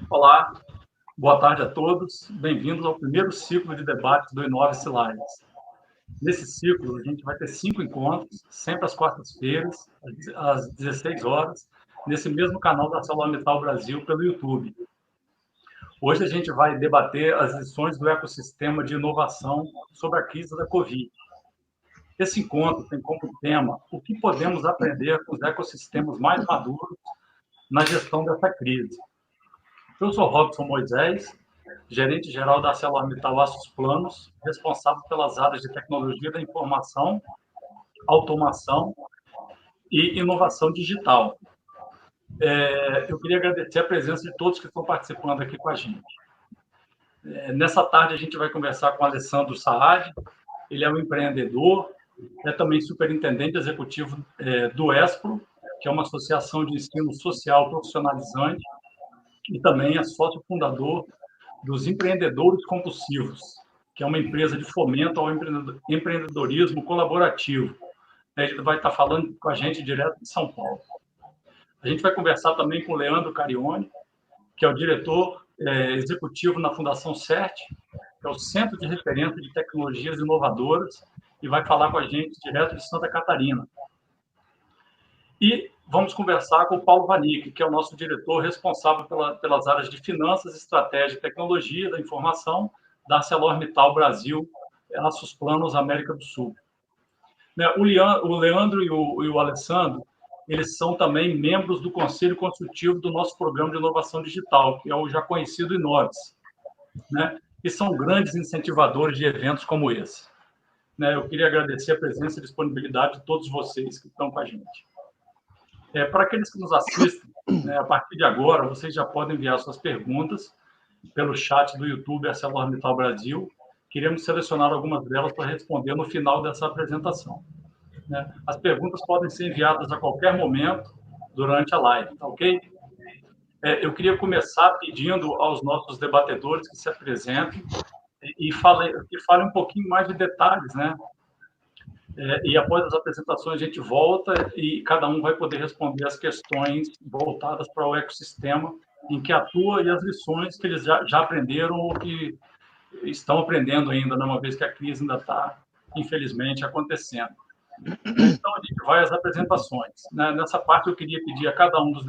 Olá, boa tarde a todos. Bem-vindos ao primeiro ciclo de debates do Inove-se Lives. Nesse ciclo, a gente vai ter 5 encontros, sempre às quartas-feiras, às 16 horas, nesse mesmo canal da ArcelorMittal Brasil pelo YouTube. Hoje a gente vai debater as lições do ecossistema de inovação sobre a crise da Covid. Esse encontro tem como tema o que podemos aprender com os ecossistemas mais maduros na gestão dessa crise. Eu sou Robson Moisés, gerente-geral da ArcelorMittal Aços Planos, responsável pelas áreas de tecnologia da informação, automação e inovação digital. Eu queria agradecer a presença de todos que estão participando aqui com a gente. Nessa tarde, a gente vai conversar com o Alessandro Saad. Ele é um empreendedor, é também superintendente executivo do ESPRO, que é uma associação de ensino social profissionalizante, e também é sócio fundador dos Empreendedores Compulsivos, que é uma empresa de fomento ao empreendedorismo colaborativo. Ele vai estar falando com a gente direto de São Paulo. A gente vai conversar também com o Leandro Carione, que é o diretor executivo na Fundação CERT, que é o Centro de Referência de Tecnologias Inovadoras, e vai falar com a gente direto de Santa Catarina. E vamos conversar com o Paulo Vanik, que é o nosso diretor responsável pelas áreas de finanças, estratégia e tecnologia da informação da ArcelorMittal Brasil, Aços Planos América do Sul. O Leandro e o Alessandro, eles são também membros do Conselho Consultivo do nosso Programa de Inovação Digital, que é o já conhecido Inoves, e são grandes incentivadores de eventos como esse. Eu queria agradecer a presença e disponibilidade de todos vocês que estão com a gente. Para aqueles que nos assistem, a partir de agora, vocês já podem enviar suas perguntas pelo chat do YouTube ArcelorMittal Brasil. Queremos selecionar algumas delas para responder no final dessa apresentação. As perguntas podem ser enviadas a qualquer momento durante a live, tá ok? Eu queria começar pedindo aos nossos debatedores que se apresentem e falem um pouquinho mais de detalhes, E após as apresentações a gente volta e cada um vai poder responder as questões voltadas para o ecossistema em que atua e as lições que eles já aprenderam ou que estão aprendendo ainda, uma vez que a crise ainda está, infelizmente, acontecendo. Então, a gente vai às apresentações. Nessa parte, eu queria pedir a cada um dos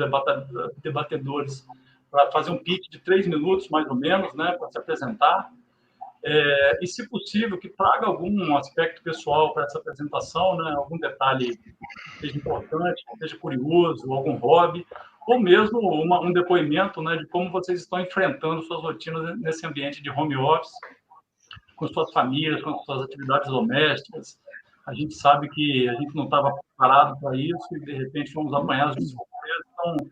debatedores para fazer um pitch de 3 minutos, mais ou menos, para se apresentar. E, se possível, que traga algum aspecto pessoal para essa apresentação, algum detalhe que seja importante, que seja curioso, algum hobby, ou mesmo um depoimento de como vocês estão enfrentando suas rotinas nesse ambiente de home office, com suas famílias, com suas atividades domésticas. A gente sabe que a gente não estava preparado para isso e, de repente, fomos apanhados de surpresa,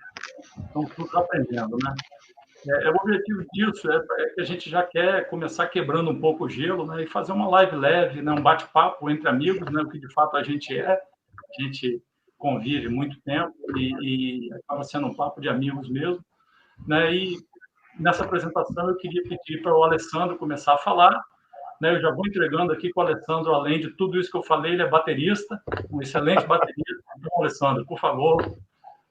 estão todos aprendendo, O objetivo disso é que a gente já quer começar quebrando um pouco o gelo, e fazer uma live leve, um bate-papo entre amigos, o que de fato a gente é. A gente convive muito tempo e acaba sendo um papo de amigos mesmo. E nessa apresentação eu queria pedir para o Alessandro começar a falar. Eu já vou entregando aqui com o Alessandro, além de tudo isso que eu falei, ele é baterista, um excelente baterista. Então, Alessandro, por favor,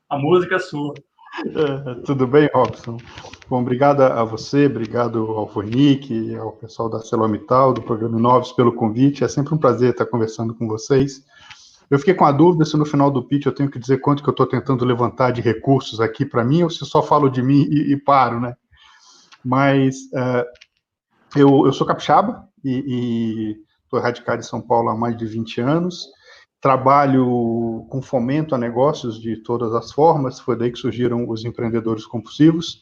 a música é sua. Tudo bem, Robson? Bom, obrigado a você, obrigado ao Vanik, ao pessoal da ArcelorMittal, do Programa Inoves, pelo convite. É sempre um prazer estar conversando com vocês. Eu fiquei com a dúvida se no final do pitch eu tenho que dizer quanto que eu estou tentando levantar de recursos aqui para mim, ou se só falo de mim e paro, Mas eu sou capixaba e estou radicado em São Paulo há mais de 20 anos. Trabalho com fomento a negócios de todas as formas, foi daí que surgiram os empreendedores compulsivos,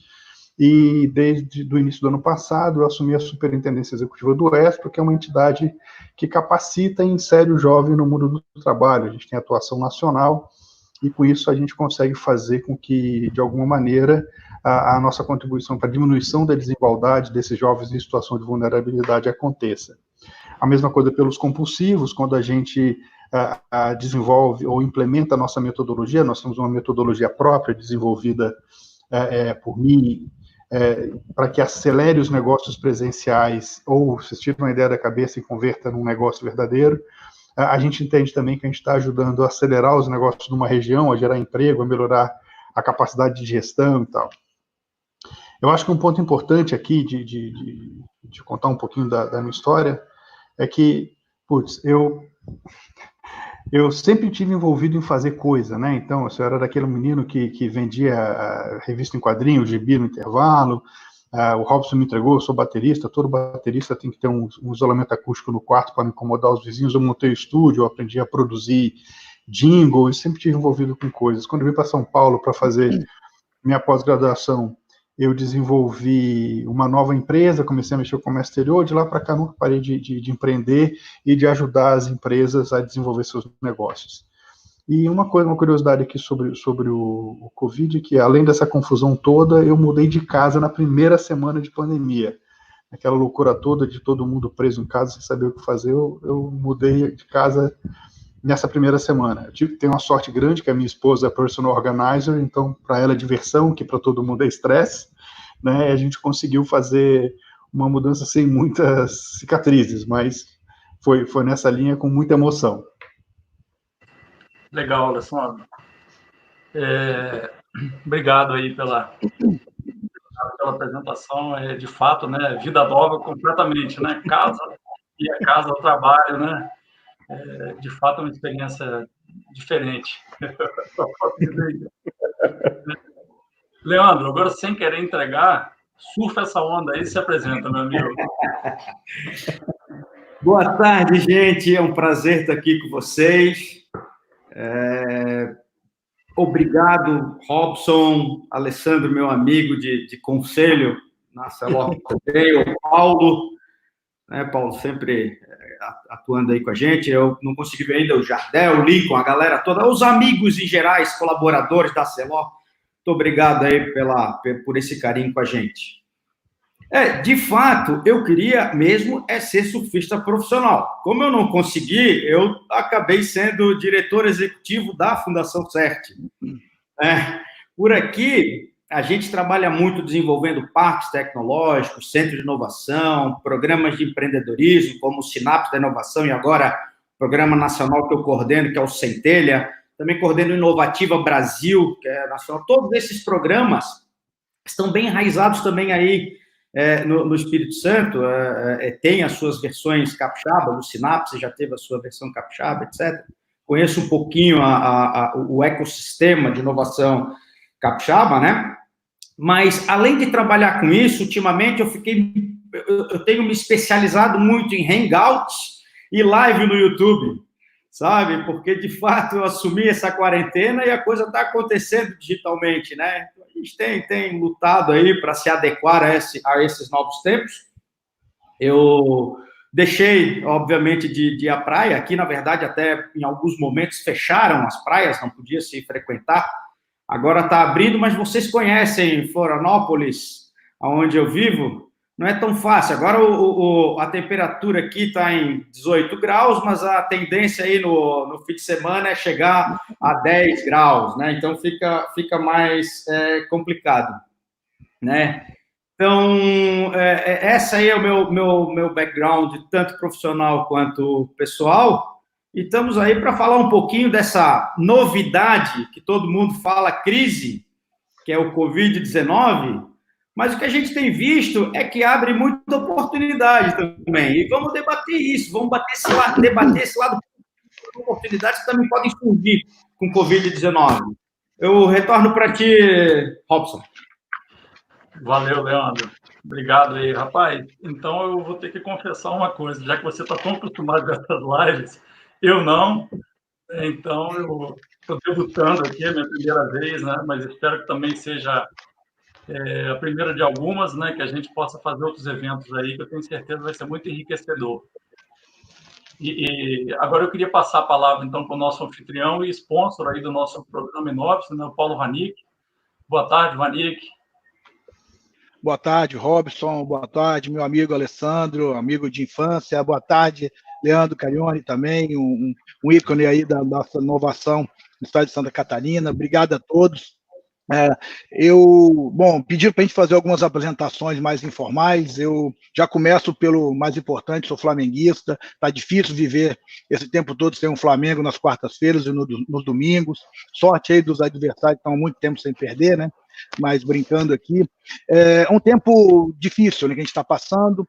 e desde o início do ano passado eu assumi a superintendência executiva do ESPRO, que é uma entidade que capacita e insere o jovem no mundo do trabalho. A gente tem atuação nacional, e com isso a gente consegue fazer com que, de alguma maneira, a nossa contribuição para a diminuição da desigualdade desses jovens em situação de vulnerabilidade aconteça. A mesma coisa pelos compulsivos, quando a gente desenvolve ou implementa a nossa metodologia. Nós temos uma metodologia própria, desenvolvida por mim, para que acelere os negócios presenciais, ou se tira uma ideia da cabeça e converta num negócio verdadeiro. A gente entende também que a gente está ajudando a acelerar os negócios de uma região, a gerar emprego, a melhorar a capacidade de gestão e tal. Eu acho que um ponto importante aqui de contar um pouquinho da minha história é que, putz, eu sempre tive envolvido em fazer coisa, né? Então, eu era daquele menino que vendia revista em quadrinhos, gibi no intervalo. O Robson me entregou, eu sou baterista, todo baterista tem que ter um isolamento acústico no quarto para não incomodar os vizinhos. Eu montei o estúdio, eu aprendi a produzir jingle, eu sempre tive envolvido com coisas. Quando eu vim para São Paulo para fazer minha pós-graduação, eu desenvolvi uma nova empresa, comecei a mexer com o comércio exterior, de lá para cá nunca parei de empreender e de ajudar as empresas a desenvolver seus negócios. E uma curiosidade aqui sobre o Covid, que além dessa confusão toda, eu mudei de casa na primeira semana de pandemia. Aquela loucura toda de todo mundo preso em casa, sem saber o que fazer, eu mudei de casa nessa primeira semana. Eu tenho uma sorte grande, que a minha esposa é personal organizer, então para ela é diversão, que para todo mundo é estresse, né? E a gente conseguiu fazer uma mudança sem muitas cicatrizes, mas foi nessa linha com muita emoção. Legal, Alessandro. Obrigado aí pela apresentação. De fato, né, vida nova completamente, né? Casa e a casa ao trabalho, né? De fato, é uma experiência diferente. Leandro, agora sem querer entregar, surfa essa onda aí e se apresenta, meu amigo. Boa tarde, gente. É um prazer estar aqui com vocês. Obrigado, Robson, Alessandro, meu amigo de conselho na Celor também, o Paulo, né, Paulo sempre atuando aí com a gente. Eu não consegui ver ainda o Jardel, o Lincoln, a galera toda, os amigos em gerais, colaboradores da Celor. Muito obrigado aí por esse carinho com a gente. De fato, eu queria mesmo ser surfista profissional. Como eu não consegui, eu acabei sendo diretor executivo da Fundação CERT. Por aqui, a gente trabalha muito desenvolvendo parques tecnológicos, centros de inovação, programas de empreendedorismo, como o Sinapse da Inovação e agora o programa nacional que eu coordeno, que é o Centelha. Também coordeno Inovativa Brasil, que é nacional. Todos esses programas estão bem enraizados também aí no Espírito Santo, tem as suas versões capixaba, o Sinapse já teve a sua versão capixaba, etc. Conheço um pouquinho o ecossistema de inovação capixaba, né? Mas, além de trabalhar com isso, ultimamente eu tenho me especializado muito em hangouts e live no YouTube, sabe? Porque, de fato, eu assumi essa quarentena e a coisa está acontecendo digitalmente, né? A gente tem lutado aí para se adequar a esses novos tempos. Eu deixei, obviamente, de ir à praia. Aqui, na verdade, até em alguns momentos fecharam as praias, não podia se frequentar. Agora está abrindo, mas vocês conhecem Florianópolis, onde eu vivo? Não é tão fácil. Agora a temperatura aqui está em 18 graus, mas a tendência aí no fim de semana é chegar a 10 graus, né? Então fica mais complicado, né? Então, essa aí é o meu background, tanto profissional quanto pessoal, e estamos aí para falar um pouquinho dessa novidade que todo mundo fala, crise, que é o Covid-19, mas o que a gente tem visto é que abre muita oportunidade também. E vamos debater isso, vamos debater esse lado de oportunidades que também podem surgir com o Covid-19. Eu retorno para ti, Robson. Valeu, Leandro. Obrigado aí, rapaz. Então, eu vou ter que confessar uma coisa. Já que você está tão acostumado com essas lives, eu não. Então, eu estou debutando aqui, é minha primeira vez, né? Mas espero que também seja a primeira de algumas, né, que a gente possa fazer outros eventos aí, que eu tenho certeza vai ser muito enriquecedor. E agora eu queria passar a palavra, então, para o nosso anfitrião e sponsor aí do nosso programa Inovis, né, o Paulo Vanik. Boa tarde, Vanik. Boa tarde, Robson. Boa tarde, meu amigo Alessandro, amigo de infância. Boa tarde, Leandro Carione também, um ícone aí da nossa inovação no estado de Santa Catarina. Obrigado a todos. Pediram para a gente fazer algumas apresentações mais informais. Eu já começo pelo mais importante, sou flamenguista. Está difícil viver esse tempo todo sem um Flamengo nas quartas-feiras e nos domingos. Sorte aí dos adversários que estão há muito tempo sem perder, né? mas brincando aqui. É um tempo difícil, né, que a gente está passando.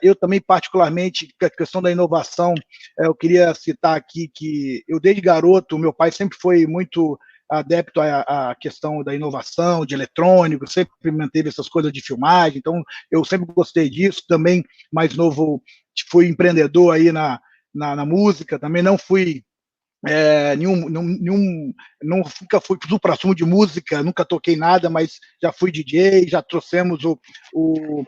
Eu também, particularmente, a questão da inovação, eu queria citar aqui que eu, desde garoto, meu pai sempre foi muito adepto à questão da inovação, de eletrônico, sempre manteve essas coisas de filmagem, então eu sempre gostei disso. Também, mais novo, fui empreendedor aí na música, também não fui nunca fui para assunto de música, nunca toquei nada, mas já fui DJ, já trouxemos o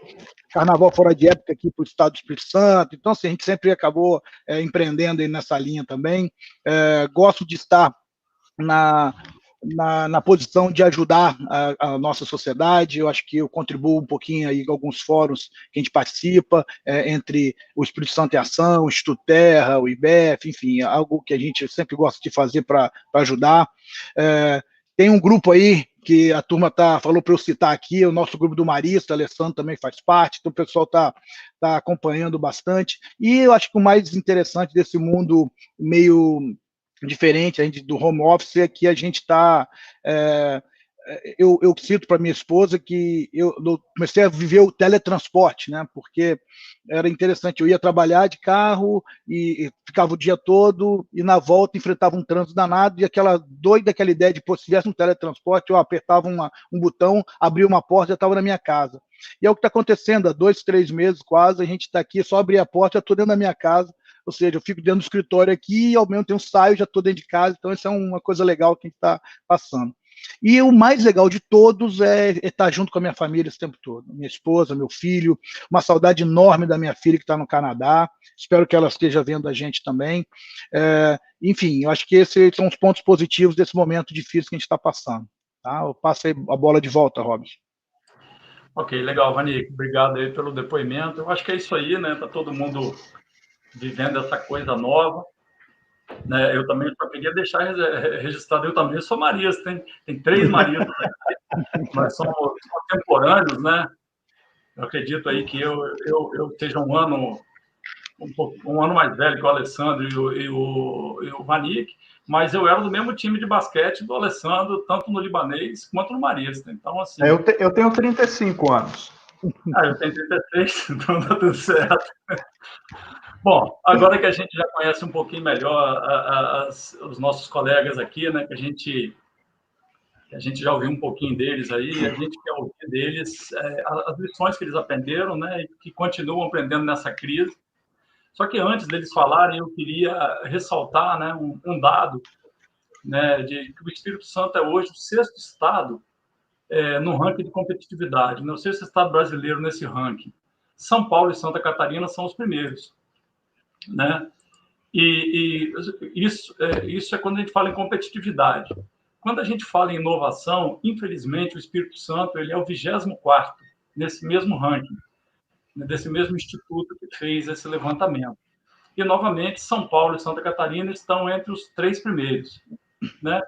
Carnaval Fora de Época aqui para o estado do Espírito Santo. Então, assim, a gente sempre acabou empreendendo aí nessa linha também. Gosto de estar na posição de ajudar a nossa sociedade. Eu acho que eu contribuo um pouquinho aí com alguns fóruns que a gente participa, entre o Espírito Santo em Ação, o Instituto Terra, o IBEF, enfim, algo que a gente sempre gosta de fazer para ajudar. Tem um grupo aí que a turma falou para eu citar aqui, o nosso grupo do Marista, o Alessandro também faz parte, então o pessoal está acompanhando bastante. E eu acho que o mais interessante desse mundo meio diferente a gente, do home office, é que a gente está... eu cito para minha esposa que eu comecei a viver o teletransporte, né? Porque era interessante, eu ia trabalhar de carro e ficava o dia todo, e na volta enfrentava um trânsito danado, e aquela ideia de, pô, se tivesse um teletransporte, eu apertava um botão, abria uma porta, já estava na minha casa. E é o que está acontecendo, há 2, 3 meses quase, a gente está aqui, só abrir a porta, já estou dentro da minha casa. Ou seja, eu fico dentro do escritório aqui e ao mesmo tempo saio, já estou dentro de casa. Então, isso é uma coisa legal que a gente está passando. E o mais legal de todos é estar junto com a minha família esse tempo todo. Minha esposa, meu filho, uma saudade enorme da minha filha que está no Canadá. Espero que ela esteja vendo a gente também. Enfim, eu acho que esses são os pontos positivos desse momento difícil que a gente está passando. Tá? Eu passo aí a bola de volta, Robson. Ok, legal, Vani. Obrigado aí pelo depoimento. Eu acho que é isso aí, né? Está todo mundo vivendo essa coisa nova, né? Eu também só queria deixar registrado, eu também sou marista, tem 3 maristas aqui, nós somos contemporâneos, né? Eu acredito aí que eu seja um ano mais velho que o Alessandro e o Vanik, mas eu era do mesmo time de basquete do Alessandro, tanto no libanês quanto no marista. Então, assim... Eu tenho 35 anos. Eu tenho 36, então tá tudo certo. Bom, agora que a gente já conhece um pouquinho melhor os nossos colegas aqui, né, que a gente já ouviu um pouquinho deles aí, a gente quer ouvir deles as lições que eles aprenderam, né, e que continuam aprendendo nessa crise. Só que antes deles falarem, eu queria ressaltar, né, um dado, né, de que o Espírito Santo é hoje o 6º estado no ranking de competitividade, né, o 6º estado brasileiro nesse ranking. São Paulo e Santa Catarina são os primeiros, né? E isso é quando a gente fala em competitividade. Quando a gente fala em inovação, infelizmente, o Espírito Santo ele é o 24º nesse mesmo ranking, desse mesmo instituto que fez esse levantamento. E, novamente, São Paulo e Santa Catarina estão entre os 3 primeiros, né?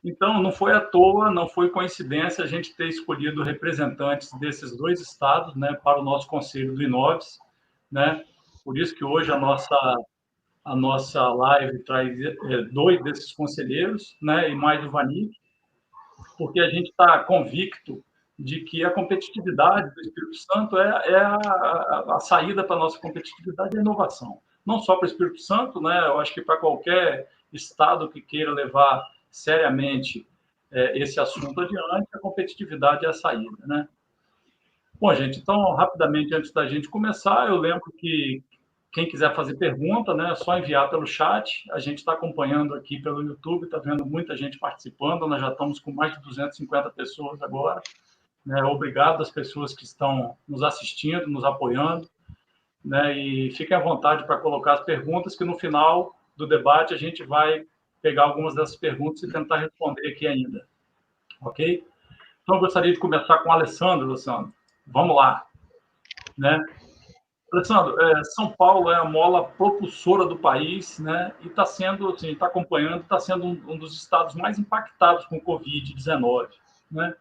Então, não foi à toa, não foi coincidência a gente ter escolhido representantes desses 2 estados, né, para o nosso conselho do Inoves, né? Por isso que hoje a nossa live traz 2 desses conselheiros, né, e mais o Vanik, porque a gente está convicto de que a competitividade do Espírito Santo a saída para a nossa competitividade é a inovação. Não só para o Espírito Santo, né, eu acho que para qualquer estado que queira levar seriamente esse assunto adiante, a competitividade é a saída, né? Bom, gente, então, rapidamente, antes da gente começar, eu lembro que quem quiser fazer pergunta, né, é só enviar pelo chat. A gente está acompanhando aqui pelo YouTube, está vendo muita gente participando. Nós já estamos com mais de 250 pessoas agora, né? Obrigado às pessoas que estão nos assistindo, nos apoiando, né? E fiquem à vontade para colocar as perguntas, que no final do debate a gente vai pegar algumas dessas perguntas e tentar responder aqui ainda. Ok? Então, eu gostaria de começar com o Alessandro. Vamos lá, né? Alessandro, São Paulo é a mola propulsora do país, né? E está sendo, assim, está acompanhando, está sendo um dos estados mais impactados com o Covid-19, né?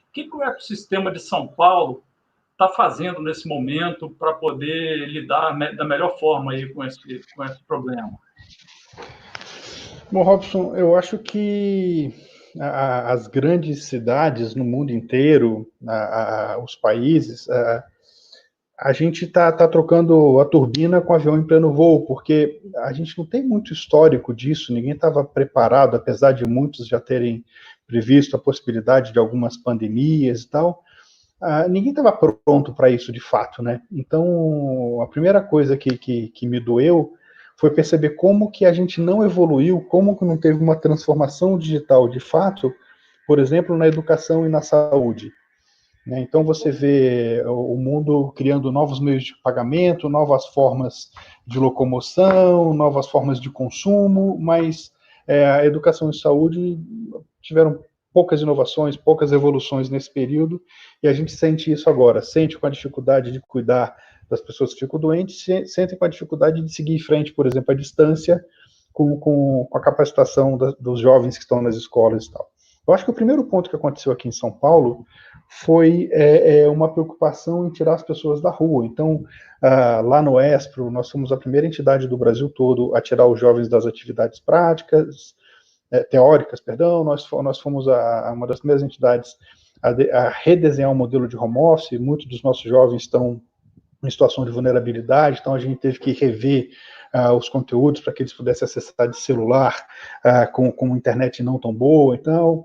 O que o ecossistema de São Paulo está fazendo nesse momento para poder lidar da melhor forma aí com esse problema? Bom, Robson, eu acho que as grandes cidades no mundo inteiro, os países, a gente está trocando a turbina com o avião em pleno voo, porque a gente não tem muito histórico disso, ninguém estava preparado, apesar de muitos já terem previsto a possibilidade de algumas pandemias e tal, ninguém estava pronto para isso de fato, né? Então, a primeira coisa que me doeu foi perceber como que a gente não evoluiu, como que não teve uma transformação digital de fato, por exemplo, na educação e na saúde. Né? Então você vê o mundo criando novos meios de pagamento, novas formas de locomoção, novas formas de consumo, mas a educação e saúde tiveram poucas inovações, poucas evoluções nesse período, e a gente sente isso agora, sente com a dificuldade de cuidar das pessoas que ficam doentes, sentem com a dificuldade de seguir em frente, por exemplo, à distância, com a capacitação dos jovens que estão nas escolas e tal. Eu acho que o primeiro ponto que aconteceu aqui em São Paulo foi uma preocupação em tirar as pessoas da rua. Então, lá no ESPRO, nós fomos a primeira entidade do Brasil todo a tirar os jovens das atividades práticas, teóricas, perdão, nós fomos uma das primeiras entidades a redesenhar um modelo de home office, muitos dos nossos jovens estão em situação de vulnerabilidade, então a gente teve que rever os conteúdos para que eles pudessem acessar de celular com internet não tão boa. Então,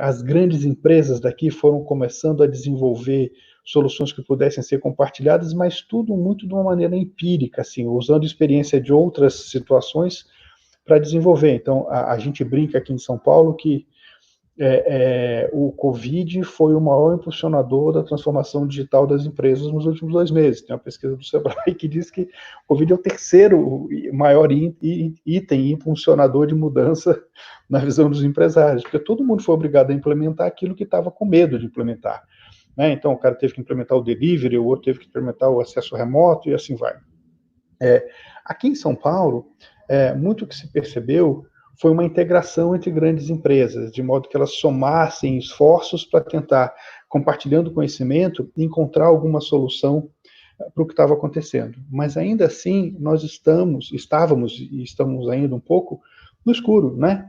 as grandes empresas daqui foram começando a desenvolver soluções que pudessem ser compartilhadas, mas tudo muito de uma maneira empírica, assim, usando experiência de outras situações para desenvolver. Então, a gente brinca aqui em São Paulo que o Covid foi o maior impulsionador da transformação digital das empresas nos últimos 2 meses. Tem uma pesquisa do Sebrae que diz que o Covid é o terceiro maior item impulsionador de mudança na visão dos empresários, porque todo mundo foi obrigado a implementar aquilo que estava com medo de implementar. Né? Então, o cara teve que implementar o delivery, o outro teve que implementar o acesso remoto, e assim vai. Aqui em São Paulo, muito que se percebeu foi uma integração entre grandes empresas, de modo que elas somassem esforços para tentar, compartilhando conhecimento, encontrar alguma solução para o que estava acontecendo. Mas ainda assim, nós estávamos e estamos ainda um pouco no escuro, né?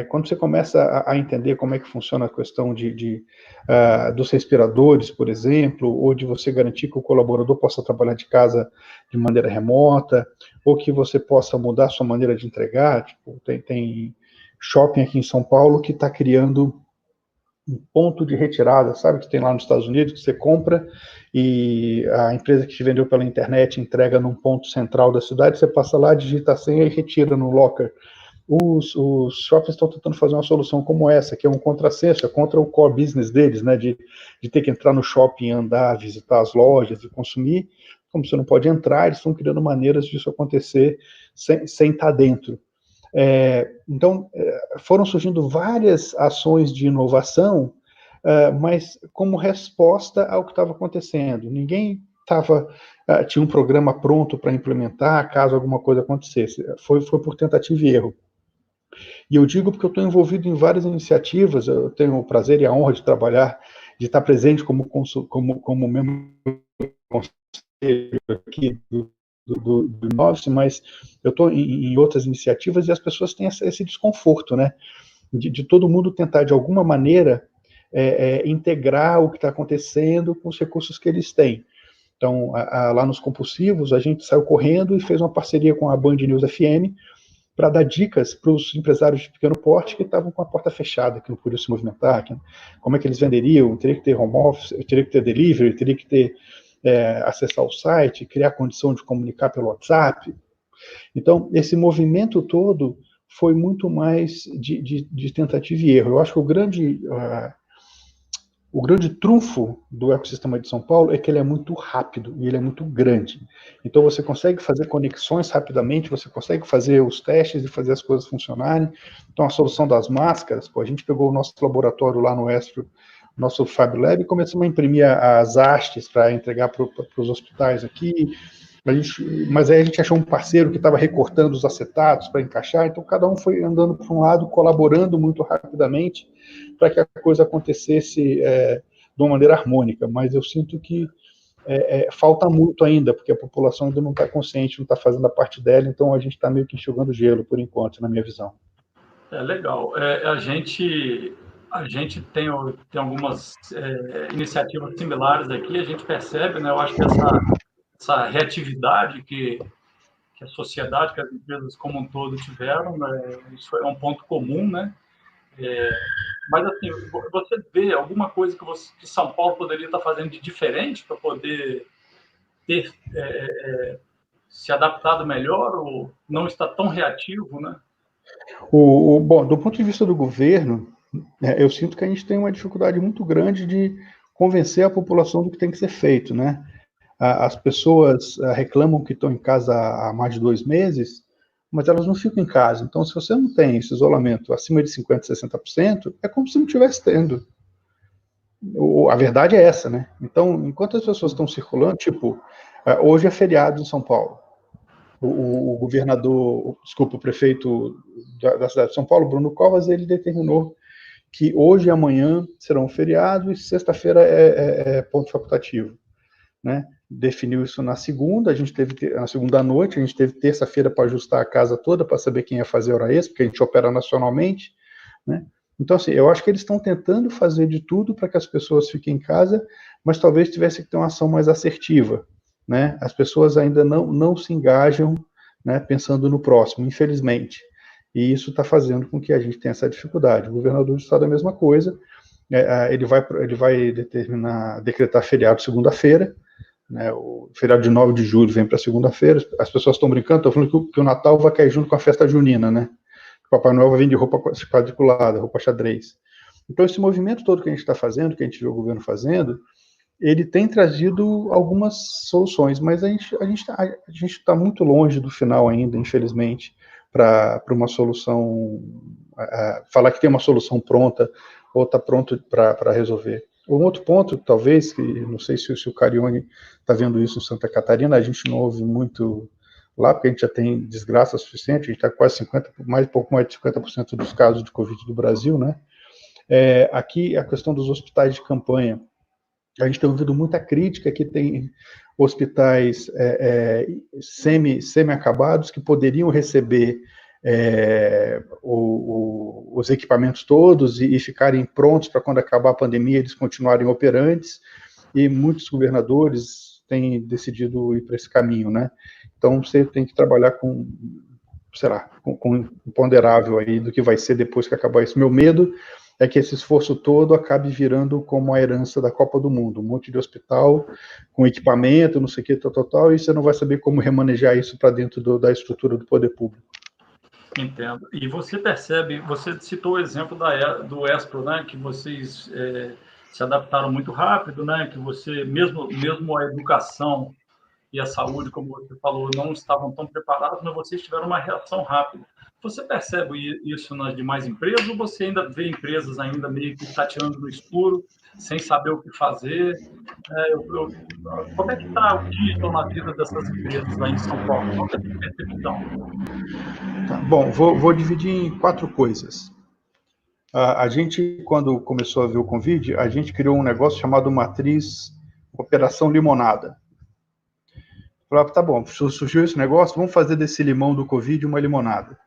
Quando você começa a entender como é que funciona a questão dos respiradores, por exemplo, ou de você garantir que o colaborador possa trabalhar de casa de maneira remota, ou que você possa mudar a sua maneira de entregar, tipo, tem shopping aqui em São Paulo que está criando um ponto de retirada, sabe, que tem lá nos Estados Unidos, que você compra e a empresa que te vendeu pela internet entrega num ponto central da cidade, você passa lá, digita a senha e retira no locker. Os shoppings estão tentando fazer uma solução como essa, que é um contrassenso, é contra o core business deles, né, de ter que entrar no shopping, andar, visitar as lojas e consumir. Como você não pode entrar, eles estão criando maneiras disso acontecer sem estar dentro. Então, foram surgindo várias ações de inovação, mas como resposta ao que estava acontecendo. Ninguém tinha um programa pronto para implementar caso alguma coisa acontecesse. Foi por tentativa e erro. E eu digo porque eu estou envolvido em várias iniciativas, eu tenho o prazer e a honra de trabalhar, de estar presente como membro do conselho aqui do Inovis, mas eu estou em outras iniciativas e as pessoas têm esse desconforto, né? De todo mundo tentar, de alguma maneira, integrar o que está acontecendo com os recursos que eles têm. Então, lá nos Compulsivos, a gente saiu correndo e fez uma parceria com a Band News FM para dar dicas para os empresários de pequeno porte que estavam com a porta fechada, que não podiam se movimentar, como é que eles venderiam, teria que ter home office, teria que ter delivery, teria que ter acessar o site, criar condição de comunicar pelo WhatsApp. Então, esse movimento todo foi muito mais de tentativa e erro. Eu acho que o grande trunfo do ecossistema de São Paulo é que ele é muito rápido e ele é muito grande. Então, você consegue fazer conexões rapidamente, você consegue fazer os testes e fazer as coisas funcionarem. Então, a solução das máscaras, a gente pegou o nosso laboratório lá no ESPRO, nosso Fab Lab, e começamos a imprimir as hastes para entregar para os hospitais aqui. Mas aí a gente achou um parceiro que estava recortando os acetatos para encaixar, então cada um foi andando para um lado, colaborando muito rapidamente para que a coisa acontecesse de uma maneira harmônica. Mas eu sinto que falta muito ainda, porque a população ainda não está consciente, não está fazendo a parte dela, então a gente está meio que enxugando gelo, por enquanto, na minha visão. É legal. A gente tem algumas iniciativas similares aqui, a gente percebe, né? Eu acho que essa reatividade que a sociedade, que as empresas como um todo tiveram, né? Isso é um ponto comum, né? Mas, assim, você vê alguma coisa que São Paulo poderia estar fazendo de diferente para poder ter se adaptado melhor ou não está tão reativo, né? Bom, do ponto de vista do governo, eu sinto que a gente tem uma dificuldade muito grande de convencer a população do que tem que ser feito, né? As pessoas reclamam que estão em casa há mais de 2 meses, mas elas não ficam em casa. Então, se você não tem esse isolamento acima de 50%, 60%, é como se não estivesse tendo. A verdade é essa, né? Então, enquanto as pessoas estão circulando, tipo, hoje é feriado em São Paulo. O governador, desculpa, o prefeito da cidade de São Paulo, Bruno Covas, ele determinou que hoje e amanhã serão feriado e sexta-feira é ponto facultativo, né? Definiu isso na segunda, a gente teve na segunda noite, a gente teve terça-feira para ajustar a casa toda, para saber quem ia fazer hora extra, porque a gente opera nacionalmente, né? Então, assim, eu acho que eles estão tentando fazer de tudo para que as pessoas fiquem em casa, mas talvez tivesse que ter uma ação mais assertiva, né? As pessoas ainda não se engajam, né, pensando no próximo, infelizmente. E isso está fazendo com que a gente tenha essa dificuldade. O governador do estado é a mesma coisa, ele vai decretar feriado segunda-feira, né, o feriado de 9 de julho vem para segunda-feira, as pessoas estão brincando, estão falando que o Natal vai cair junto com a festa junina, né? O Papai Noel vai vir de roupa quadriculada, roupa xadrez. Então, esse movimento todo que a gente está fazendo, que a gente vê o governo fazendo, ele tem trazido algumas soluções, mas a gente está muito longe do final ainda, infelizmente, para uma solução, falar que tem uma solução pronta, ou está pronto para resolver. Um outro ponto, talvez, que não sei se o Carione está vendo isso em Santa Catarina, a gente não ouve muito lá, porque a gente já tem desgraça suficiente, a gente está quase pouco mais de 50% dos casos de Covid do Brasil, né? Aqui, a questão dos hospitais de campanha, a gente tem ouvido muita crítica que tem hospitais semi-acabados que poderiam receber os equipamentos todos e ficarem prontos para quando acabar a pandemia eles continuarem operantes, e muitos governadores têm decidido ir para esse caminho, né? Então você tem que trabalhar com um ponderável aí do que vai ser depois que acabar isso. Meu medo é que esse esforço todo acabe virando como a herança da Copa do Mundo, um monte de hospital com equipamento, não sei o que, tal, e você não vai saber como remanejar isso para dentro da estrutura do poder público. Entendo. E você percebe, você citou o exemplo do Espro, né, que vocês se adaptaram muito rápido, né, que você, mesmo a educação e a saúde, como você falou, não estavam tão preparados, mas vocês tiveram uma reação rápida. Você percebe isso nas demais empresas ou você ainda vê empresas ainda meio que tateando no escuro, sem saber o que fazer? Como é que está o digital na vida dessas empresas lá em São Paulo? Qual é a percepção? Tá, bom, vou dividir em 4 coisas. A gente, quando começou a ver o Covid, a gente criou um negócio chamado Matriz Operação Limonada. Falava, tá bom, surgiu esse negócio, vamos fazer desse limão do Covid uma limonada.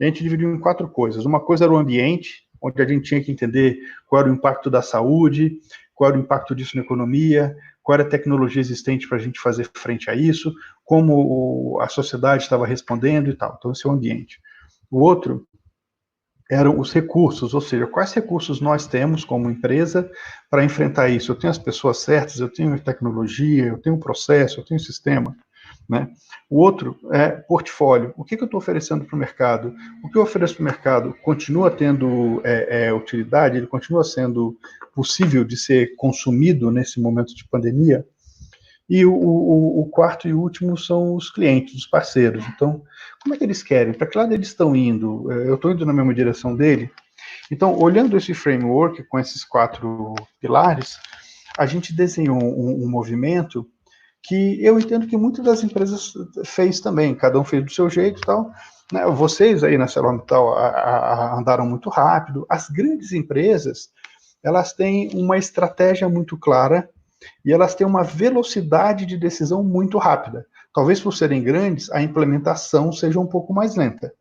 A gente dividiu em 4 coisas. Uma coisa era o ambiente, onde a gente tinha que entender qual era o impacto da saúde, qual era o impacto disso na economia, qual era a tecnologia existente para a gente fazer frente a isso, como a sociedade estava respondendo e tal. Então, esse é o ambiente. O outro eram os recursos, ou seja, quais recursos nós temos como empresa para enfrentar isso. Eu tenho as pessoas certas, eu tenho tecnologia, eu tenho processo, eu tenho sistema, né? O outro é portfólio. O que eu estou oferecendo para o mercado? O que eu ofereço para o mercado continua tendo utilidade? Ele continua sendo possível de ser consumido nesse momento de pandemia? E o quarto e último são os clientes, os parceiros. Então, como é que eles querem? Para que lado eles estão indo? Eu estou indo na mesma direção dele? Então, olhando esse framework com esses 4 pilares, a gente desenhou um movimento que eu entendo que muitas das empresas fez também, cada um fez do seu jeito e tal, né? Vocês aí na ArcelorMittal andaram muito rápido. As grandes empresas, elas têm uma estratégia muito clara e elas têm uma velocidade de decisão muito rápida. Talvez por serem grandes, a implementação seja um pouco mais lenta.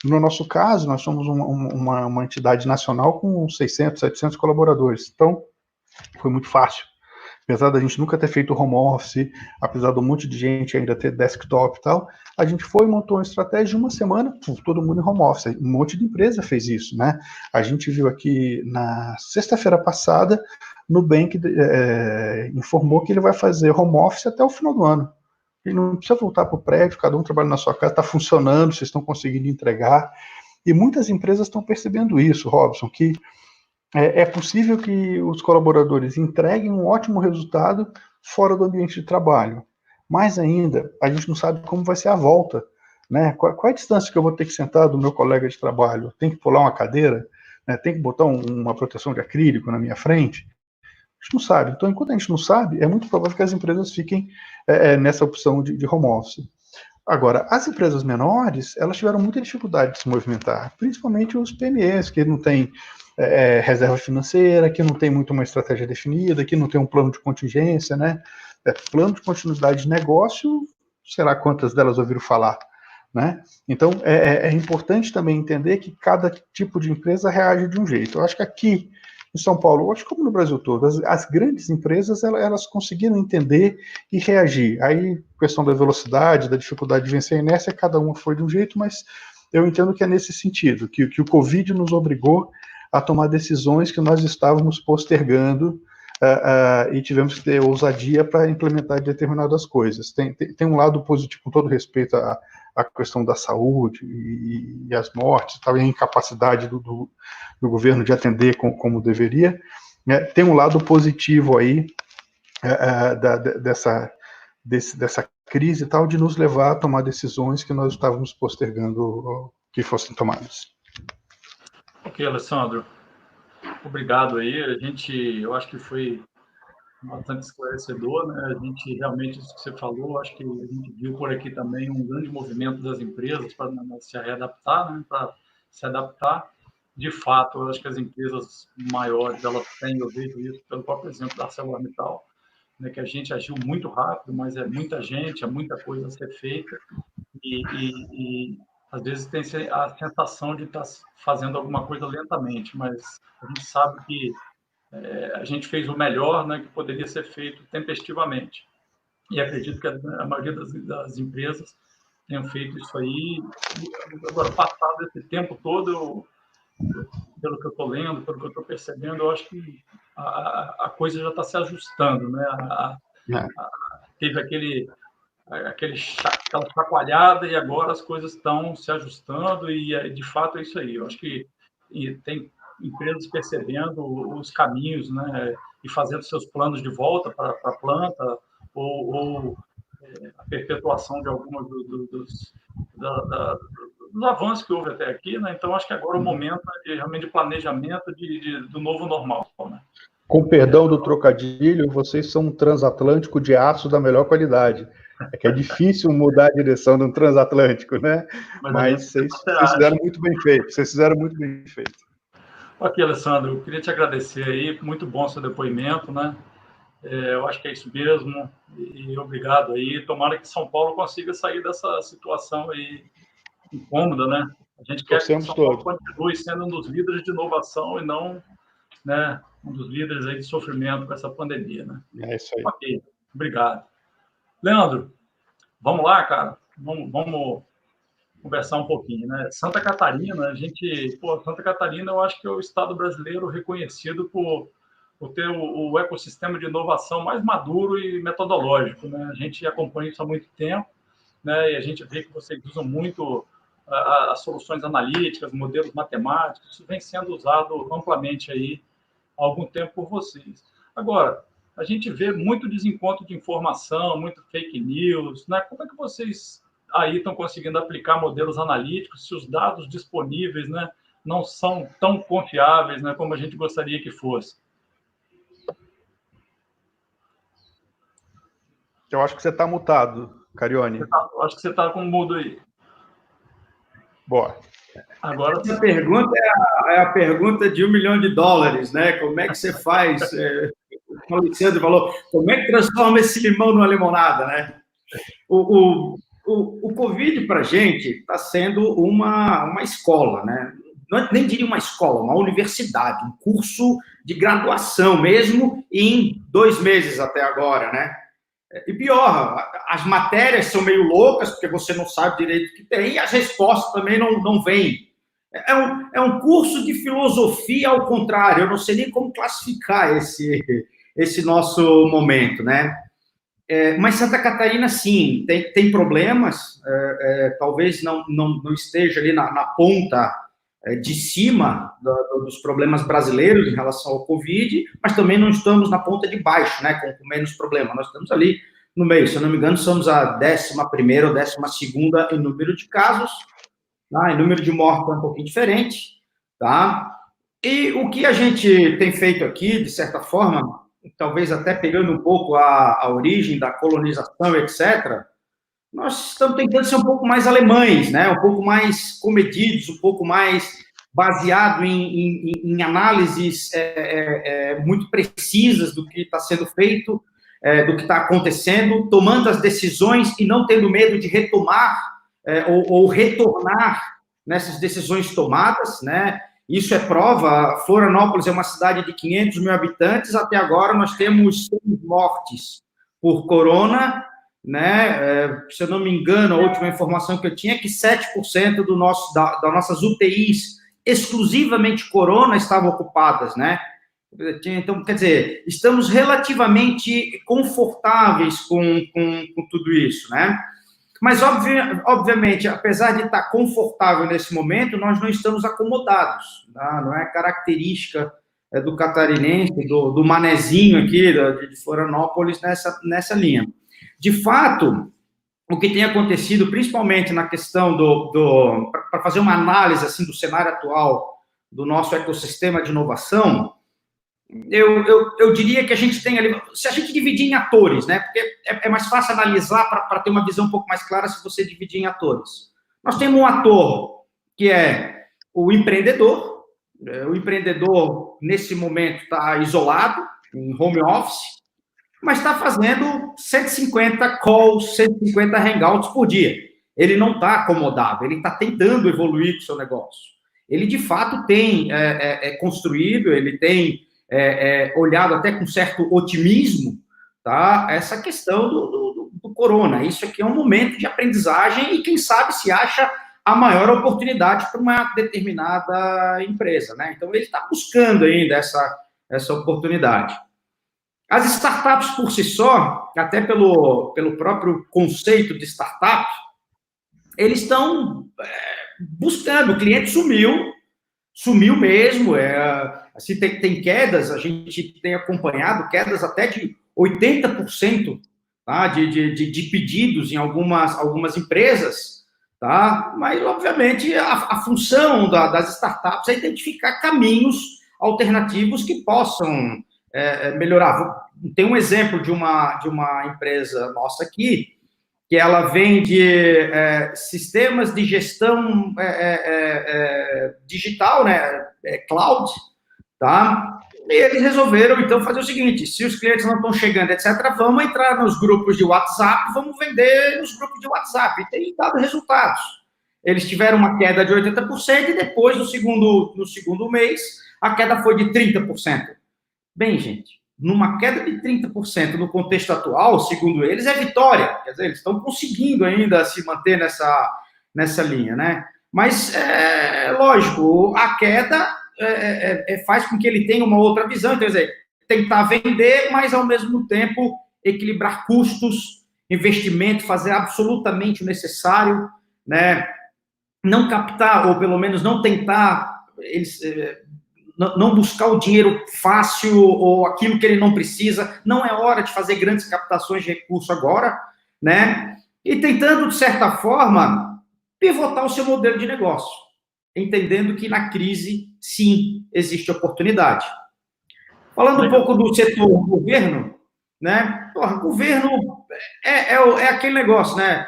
No nosso caso, nós somos uma entidade nacional com 600, 700 colaboradores. Então, foi muito fácil. Apesar da gente nunca ter feito home office, apesar de um monte de gente ainda ter desktop e tal, a gente foi e montou uma estratégia de uma semana, todo mundo em home office. Um monte de empresa fez isso, né? A gente viu aqui na sexta-feira passada, Nubank informou que ele vai fazer home office até o final do ano. Ele não precisa voltar para o prédio, cada um trabalha na sua casa, está funcionando, vocês estão conseguindo entregar. E muitas empresas estão percebendo isso, Robson, que é possível que os colaboradores entreguem um ótimo resultado fora do ambiente de trabalho. Mais ainda, a gente não sabe como vai ser a volta, né? Qual é a distância que eu vou ter que sentar do meu colega de trabalho? Tem que pular uma cadeira? Né? Tem que botar uma proteção de acrílico na minha frente? A gente não sabe. Então, enquanto a gente não sabe, é muito provável que as empresas fiquem nessa opção de home office. Agora, as empresas menores, elas tiveram muita dificuldade de se movimentar, principalmente os PMEs, que não têm reserva financeira, que não tem muito uma estratégia definida, que não tem um plano de contingência, né? Plano de continuidade de negócio, sei lá quantas delas ouviram falar, né? Então, é importante também entender que cada tipo de empresa reage de um jeito. Eu acho que aqui em São Paulo, acho que como no Brasil todo, as grandes empresas, elas conseguiram entender e reagir. Aí, questão da velocidade, da dificuldade de vencer a inércia, cada uma foi de um jeito, mas eu entendo que é nesse sentido, que o Covid nos obrigou a tomar decisões que nós estávamos postergando e tivemos que ter ousadia para implementar determinadas coisas. Tem um lado positivo, com todo respeito à questão da saúde e as mortes, e a incapacidade do governo de atender como deveria, né? Tem um lado positivo aí dessa crise e tal, de nos levar a tomar decisões que nós estávamos postergando que fossem tomadas. Ok, Alessandro. Obrigado aí. Eu acho que foi bastante esclarecedor, né? A gente realmente, isso que você falou, acho que a gente viu por aqui também um grande movimento das empresas para se readaptar, né? Para se adaptar. De fato, eu acho que as empresas maiores, elas têm, eu vejo isso pelo próprio exemplo da ArcelorMittal, né? Que a gente agiu muito rápido, mas é muita gente, é muita coisa a ser feita e às vezes tem a sensação de estar fazendo alguma coisa lentamente, mas a gente sabe que a gente fez o melhor, né, que poderia ser feito tempestivamente. E acredito que a maioria das empresas tenham feito isso aí. Agora, passado esse tempo todo, pelo que eu estou lendo, pelo que eu estou percebendo, eu acho que a coisa já está se ajustando, né? Teve aquela chacoalhada e agora as coisas estão se ajustando e, de fato, é isso aí. Eu acho que tem empresas percebendo os caminhos, né, e fazendo seus planos de volta para a planta ou a perpetuação de alguns dos avanços que houve até aqui, né? Então, acho que agora o momento é realmente de planejamento do novo normal, né? Com perdão do trocadilho, vocês são um transatlântico de aço da melhor qualidade. É que é difícil mudar a direção de um transatlântico, né? Mas vocês fizeram muito bem feito. Vocês fizeram muito bem feito. Ok, Alessandro, eu queria te agradecer aí. Muito bom seu depoimento, né? Eu acho que é isso mesmo. E obrigado aí. Tomara que São Paulo consiga sair dessa situação aí incômoda, né? A gente quer que São Paulo continue sendo um dos líderes de inovação e não, né, um dos líderes aí de sofrimento com essa pandemia, né? É isso aí. Ok, obrigado. Leandro, vamos lá, cara? Vamos conversar um pouquinho, né? Santa Catarina, Santa Catarina eu acho que é o estado brasileiro reconhecido por ter o ecossistema de inovação mais maduro e metodológico, né? A gente acompanha isso há muito tempo, né? E a gente vê que vocês usam muito as soluções analíticas, modelos matemáticos, isso vem sendo usado amplamente aí há algum tempo por vocês. Agora, a gente vê muito desencontro de informação, muito fake news, né? Como é que vocês aí estão conseguindo aplicar modelos analíticos se os dados disponíveis, né, não são tão confiáveis, né, como a gente gostaria que fosse? Eu acho que você está mutado, Carione. Acho que você está com um mudo aí. Boa. Agora, essa pergunta é a pergunta de $1 milhão, né? Como é que você faz? O Alexandre falou, como é que transforma esse limão numa limonada, né? O o Covid para a gente está sendo uma escola, né? Nem diria uma escola, uma universidade, um curso de graduação mesmo, em 2 meses até agora, né? E pior, as matérias são meio loucas, porque você não sabe direito o que tem, e as respostas também não vêm. É um curso de filosofia ao contrário, eu não sei nem como classificar esse nosso momento, né? Mas Santa Catarina, sim, tem problemas, talvez não esteja ali na ponta de cima dos problemas brasileiros em relação ao Covid, mas também não estamos na ponta de baixo, né, com menos problema. Nós estamos ali no meio, se eu não me engano, somos a 11ª ou 12ª em número de casos, tá? Em número de mortes é um pouquinho diferente, tá? E o que a gente tem feito aqui, de certa forma, talvez até pegando um pouco a origem da colonização, etc., nós estamos tentando ser um pouco mais alemães, né? Um pouco mais comedidos, um pouco mais baseado em análises muito precisas do que está sendo feito, do que está acontecendo, tomando as decisões e não tendo medo de retomar ou retornar nessas decisões tomadas, né? Isso é prova. Florianópolis é uma cidade de 500 mil habitantes, até agora nós temos 6 mortes por corona, né? Se eu não me engano, a última informação que eu tinha é que 7% das nossas UTIs exclusivamente corona estavam ocupadas, né? Então, quer dizer, estamos relativamente confortáveis com tudo isso, né? Mas, obviamente, apesar de estar confortável nesse momento, nós não estamos acomodados, tá? Não é característica do catarinense, do manezinho aqui, de Florianópolis, nessa linha. De fato, o que tem acontecido, principalmente na questão para fazer uma análise assim, do cenário atual do nosso ecossistema de inovação, eu diria que a gente tem ali, se a gente dividir em atores, né, porque é mais fácil analisar para ter uma visão um pouco mais clara se você dividir em atores. Nós temos um ator que é o empreendedor. O empreendedor, nesse momento, está isolado, em home office, mas está fazendo 150 calls, 150 hangouts por dia. Ele não está acomodado, ele está tentando evoluir com o seu negócio. Ele, de fato, tem construído, ele tem olhado até com certo otimismo, tá? Essa questão do corona. Isso aqui é um momento de aprendizagem e, quem sabe, se acha a maior oportunidade para uma determinada empresa, né? Então, ele está buscando ainda essa oportunidade. As startups, por si só, até pelo próprio conceito de startup, eles estão buscando. O cliente sumiu mesmo. Assim, tem quedas, a gente tem acompanhado quedas até de 80%, tá? de pedidos em algumas empresas, tá? Mas, obviamente, a função das startups é identificar caminhos alternativos que possam melhorar. Tem um exemplo de uma empresa nossa aqui, que ela vende sistemas de gestão digital, né, cloud, tá? E eles resolveram, então, fazer o seguinte: se os clientes não estão chegando, etc., vamos entrar nos grupos de WhatsApp, vamos vender nos grupos de WhatsApp. E tem dado resultados. Eles tiveram uma queda de 80% e depois, no segundo mês, a queda foi de 30%. Bem, gente, numa queda de 30% no contexto atual, segundo eles, é vitória. Quer dizer, eles estão conseguindo ainda se manter nessa linha, né? Mas, lógico, a queda faz com que ele tenha uma outra visão. Então, quer dizer, tentar vender, mas, ao mesmo tempo, equilibrar custos, investimento, fazer absolutamente o necessário, né? Não captar, ou pelo menos não tentar... não buscar o dinheiro fácil ou aquilo que ele não precisa. Não é hora de fazer grandes captações de recurso agora, né? E tentando, de certa forma, pivotar o seu modelo de negócio, entendendo que na crise, sim, existe oportunidade. Falando um pouco do setor governo, né? Governo é aquele negócio, né?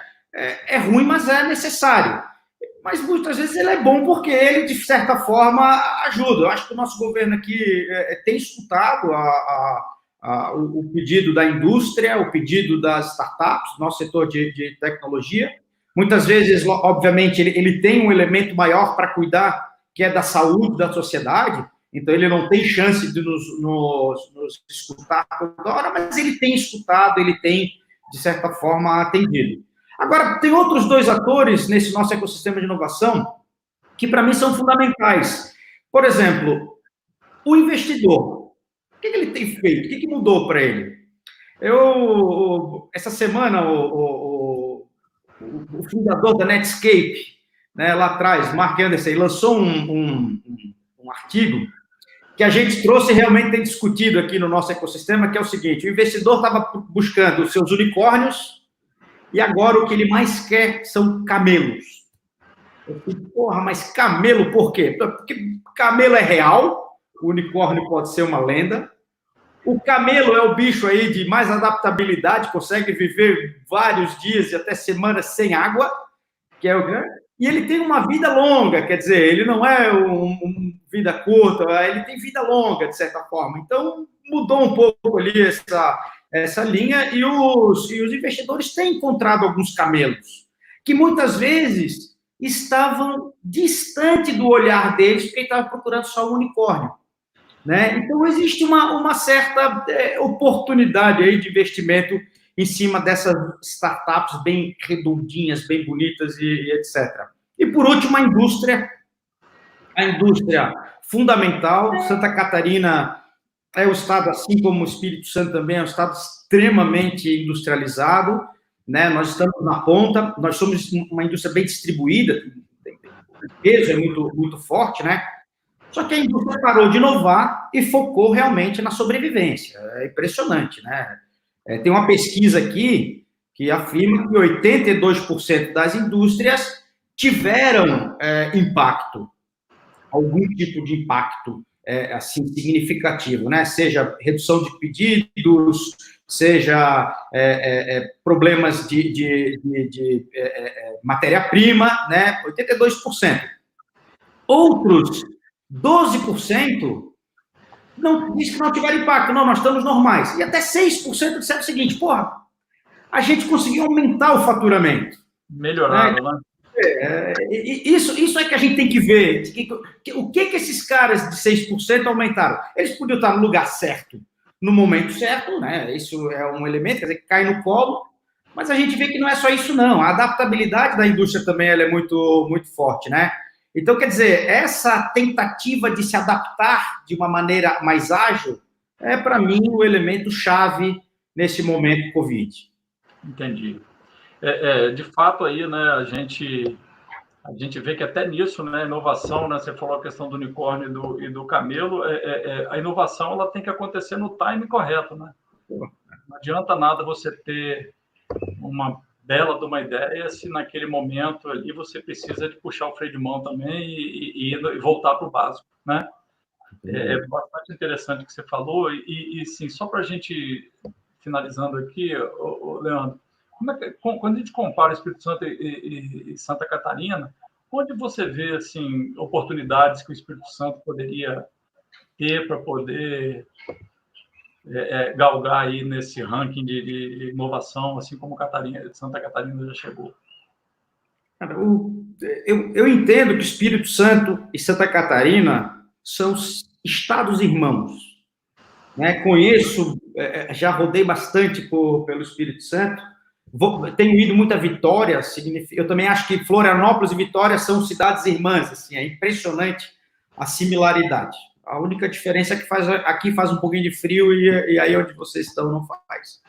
É ruim, mas é necessário. Mas muitas vezes ele é bom porque ele, de certa forma, ajuda. Eu acho que o nosso governo aqui tem escutado o pedido da indústria, o pedido das startups, nosso setor de tecnologia, Muitas vezes, obviamente, ele tem um elemento maior para cuidar, que é da saúde da sociedade, então ele não tem chance de nos escutar toda hora, mas ele tem escutado, ele tem, de certa forma, atendido. Agora, tem outros dois atores nesse nosso ecossistema de inovação que, para mim, são fundamentais. Por exemplo, o investidor. O que ele tem feito? O que mudou para ele? Essa semana, o fundador da Netscape, né, lá atrás, Mark Anderson, lançou um artigo que a gente trouxe e realmente tem discutido aqui no nosso ecossistema, que é o seguinte: o investidor estava buscando os seus unicórnios e agora o que ele mais quer são camelos. Eu falei, porra, mas camelo por quê? Porque camelo é real, o unicórnio pode ser uma lenda. O camelo é o bicho aí de mais adaptabilidade, consegue viver vários dias e até semanas sem água, que é e ele tem uma vida longa, quer dizer, ele não é vida curta, ele tem vida longa, de certa forma. Então, mudou um pouco ali essa linha e os investidores têm encontrado alguns camelos, que muitas vezes estavam distante do olhar deles, porque estavam procurando só o unicórnio. Né? Então, existe uma certa oportunidade aí de investimento em cima dessas startups bem redondinhas, bem bonitas e etc. E, por último, a indústria fundamental. Santa Catarina é um estado, assim como o Espírito Santo também, é um estado extremamente industrializado, né? Nós estamos na ponta, nós somos uma indústria bem distribuída, o peso é muito, muito forte, né? Só que a indústria parou de inovar e focou realmente na sobrevivência. É impressionante, né? Tem uma pesquisa aqui que afirma que 82% das indústrias tiveram impacto, algum tipo de impacto assim, significativo, né? Seja redução de pedidos, seja problemas de matéria-prima, né? 82%. Outros 12% diz que não tiveram impacto. Não, nós estamos normais. E até 6% disseram o seguinte: porra, a gente conseguiu aumentar o faturamento. Melhorado, né? Isso é que a gente tem que ver. O que esses caras de 6% aumentaram? Eles podiam estar no lugar certo, no momento certo, né? Isso é um elemento, quer dizer, que cai no colo, mas a gente vê que não é só isso, não. A adaptabilidade da indústria também ela é muito, muito forte, né? Então, quer dizer, essa tentativa de se adaptar de uma maneira mais ágil é, para mim, o elemento chave nesse momento Covid. Entendi. De fato, aí, né, a gente vê que até nisso, né, inovação, né, você falou a questão do unicórnio e do camelo, a inovação ela tem que acontecer no time correto, né? Não adianta nada você ter uma bela de uma ideia se naquele momento ali você precisa de puxar o freio de mão também e voltar para o básico, né? É bastante interessante o que você falou e sim, só para a gente finalizando aqui, Leandro, quando a gente compara o Espírito Santo e Santa Catarina, onde você vê assim oportunidades que o Espírito Santo poderia ter para poder galgar aí nesse ranking de inovação, assim como Santa Catarina já chegou? Eu entendo que o Espírito Santo e Santa Catarina são estados irmãos. Né? Conheço, já rodei bastante pelo Espírito Santo, tenho ido muito a Vitória, eu também acho que Florianópolis e Vitória são cidades irmãs, assim, é impressionante a similaridade. A única diferença é que aqui faz um pouquinho de frio e aí onde vocês estão não faz.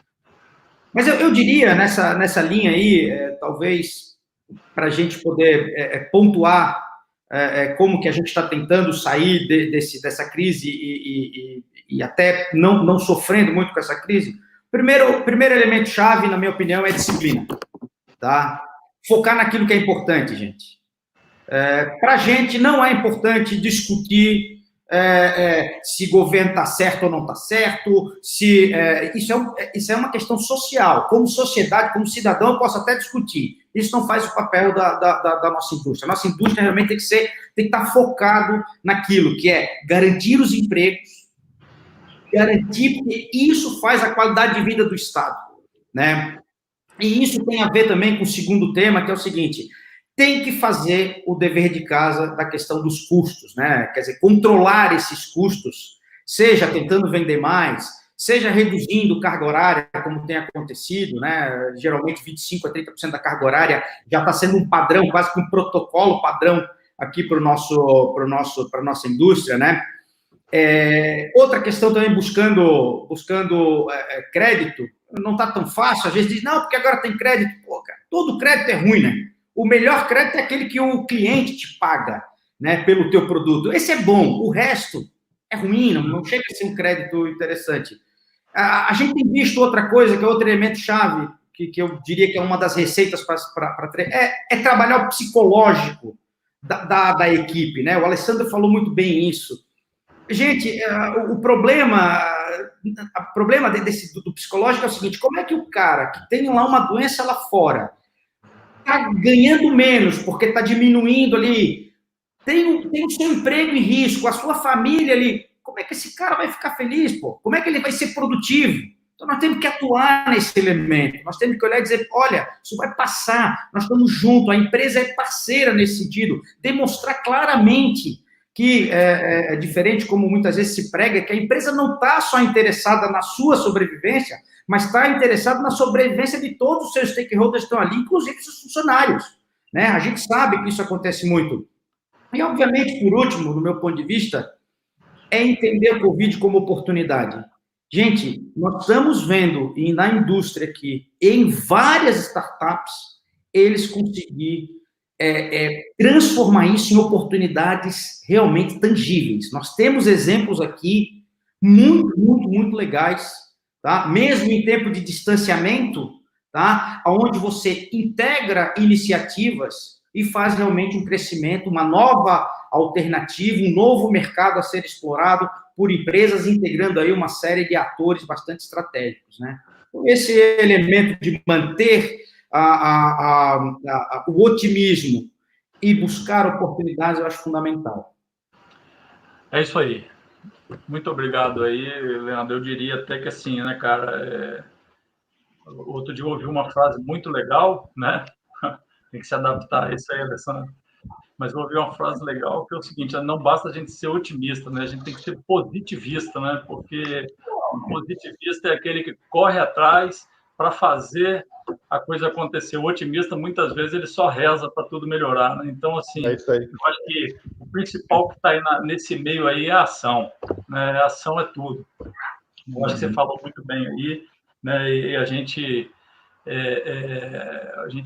Mas eu diria, nessa linha aí, talvez para a gente poder pontuar como que a gente está tentando sair dessa crise e até não sofrendo muito com essa crise, o primeiro elemento-chave, na minha opinião, é disciplina. Tá? Focar naquilo que é importante, gente. Para a gente não é importante discutir se o governo está certo ou não está certo, isso é uma questão social. Como sociedade, como cidadão, eu posso até discutir. Isso não faz o papel da nossa indústria. A nossa indústria realmente tem que estar focado naquilo que é garantir os empregos, garantir, porque isso faz a qualidade de vida do Estado. Né? E isso tem a ver também com o segundo tema, que é o seguinte: tem que fazer o dever de casa da questão dos custos, né? Quer dizer, controlar esses custos, seja tentando vender mais, seja reduzindo carga horária, como tem acontecido, né? Geralmente 25% a 30% da carga horária já está sendo um padrão, quase que um protocolo padrão aqui para a nossa indústria, né? Outra questão também, buscando crédito, não está tão fácil. Às vezes diz, não, porque agora tem crédito. Pô, cara, todo crédito é ruim, né? O melhor crédito é aquele que o cliente te paga, né, pelo teu produto. Esse é bom, o resto é ruim, não chega a ser um crédito interessante. A gente tem visto outra coisa, que é outro elemento chave, que eu diria que é uma das receitas para trabalhar o psicológico da equipe, né? O Alessandro falou muito bem isso. Gente, o problema do psicológico é o seguinte: como é que o cara que tem lá uma doença lá fora está ganhando menos porque está diminuindo ali, tem o seu emprego em risco, a sua família ali, como é que esse cara vai ficar feliz, pô? Como é que ele vai ser produtivo? Então, nós temos que atuar nesse elemento, nós temos que olhar e dizer, olha, isso vai passar, nós estamos juntos, a empresa é parceira nesse sentido, demonstrar claramente que é diferente, como muitas vezes se prega, que a empresa não está só interessada na sua sobrevivência, mas está interessada na sobrevivência de todos os seus stakeholders que estão ali, inclusive os funcionários, né? A gente sabe que isso acontece muito. E, obviamente, por último, do meu ponto de vista, é entender o Covid como oportunidade. Gente, nós estamos vendo, e na indústria aqui, em várias startups, eles conseguiram transformar isso em oportunidades realmente tangíveis. Nós temos exemplos aqui muito, muito, muito legais, tá? Mesmo em tempo de distanciamento, tá? Onde você integra iniciativas e faz realmente um crescimento, uma nova alternativa, um novo mercado a ser explorado por empresas, integrando aí uma série de atores bastante estratégicos, né? Então, esse elemento de manter o otimismo e buscar oportunidades, eu acho fundamental. É isso aí. Muito obrigado aí, Leandro. Eu diria até que assim, né, cara, outro dia eu ouvi uma frase muito legal, né? Tem que se adaptar a isso aí, Alessandro. Mas eu ouvi uma frase legal que é o seguinte: não basta a gente ser otimista, né? A gente tem que ser positivista, né? Porque o positivista é aquele que corre atrás para fazer a coisa acontecer. O otimista, muitas vezes, ele só reza para tudo melhorar, né? Então, assim, eu acho que o principal que está aí nesse meio aí é a ação, né? A ação é tudo. Eu acho que você falou muito bem aí, né? E a gente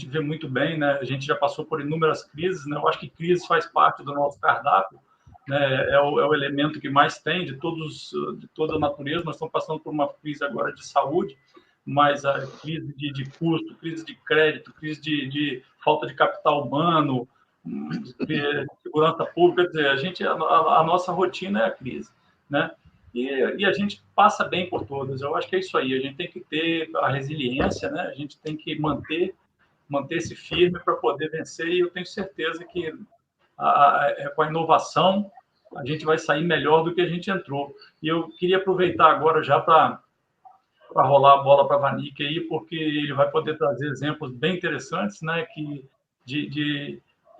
vê muito bem, né? A gente já passou por inúmeras crises, né? Eu acho que crise faz parte do nosso cardápio, né? É o elemento que mais tem de toda a natureza. Nós estamos passando por uma crise agora de saúde, mas a crise de custo, crise de crédito, crise de falta de capital humano, de segurança pública, quer dizer, a nossa rotina é a crise, né? E a gente passa bem por todas. Eu acho que é isso aí. A gente tem que ter a resiliência, né? A gente tem que manter-se firme para poder vencer. E eu tenho certeza que com a inovação a gente vai sair melhor do que a gente entrou. E eu queria aproveitar agora já para rolar a bola para a Vanik aí, porque ele vai poder trazer exemplos bem interessantes, né?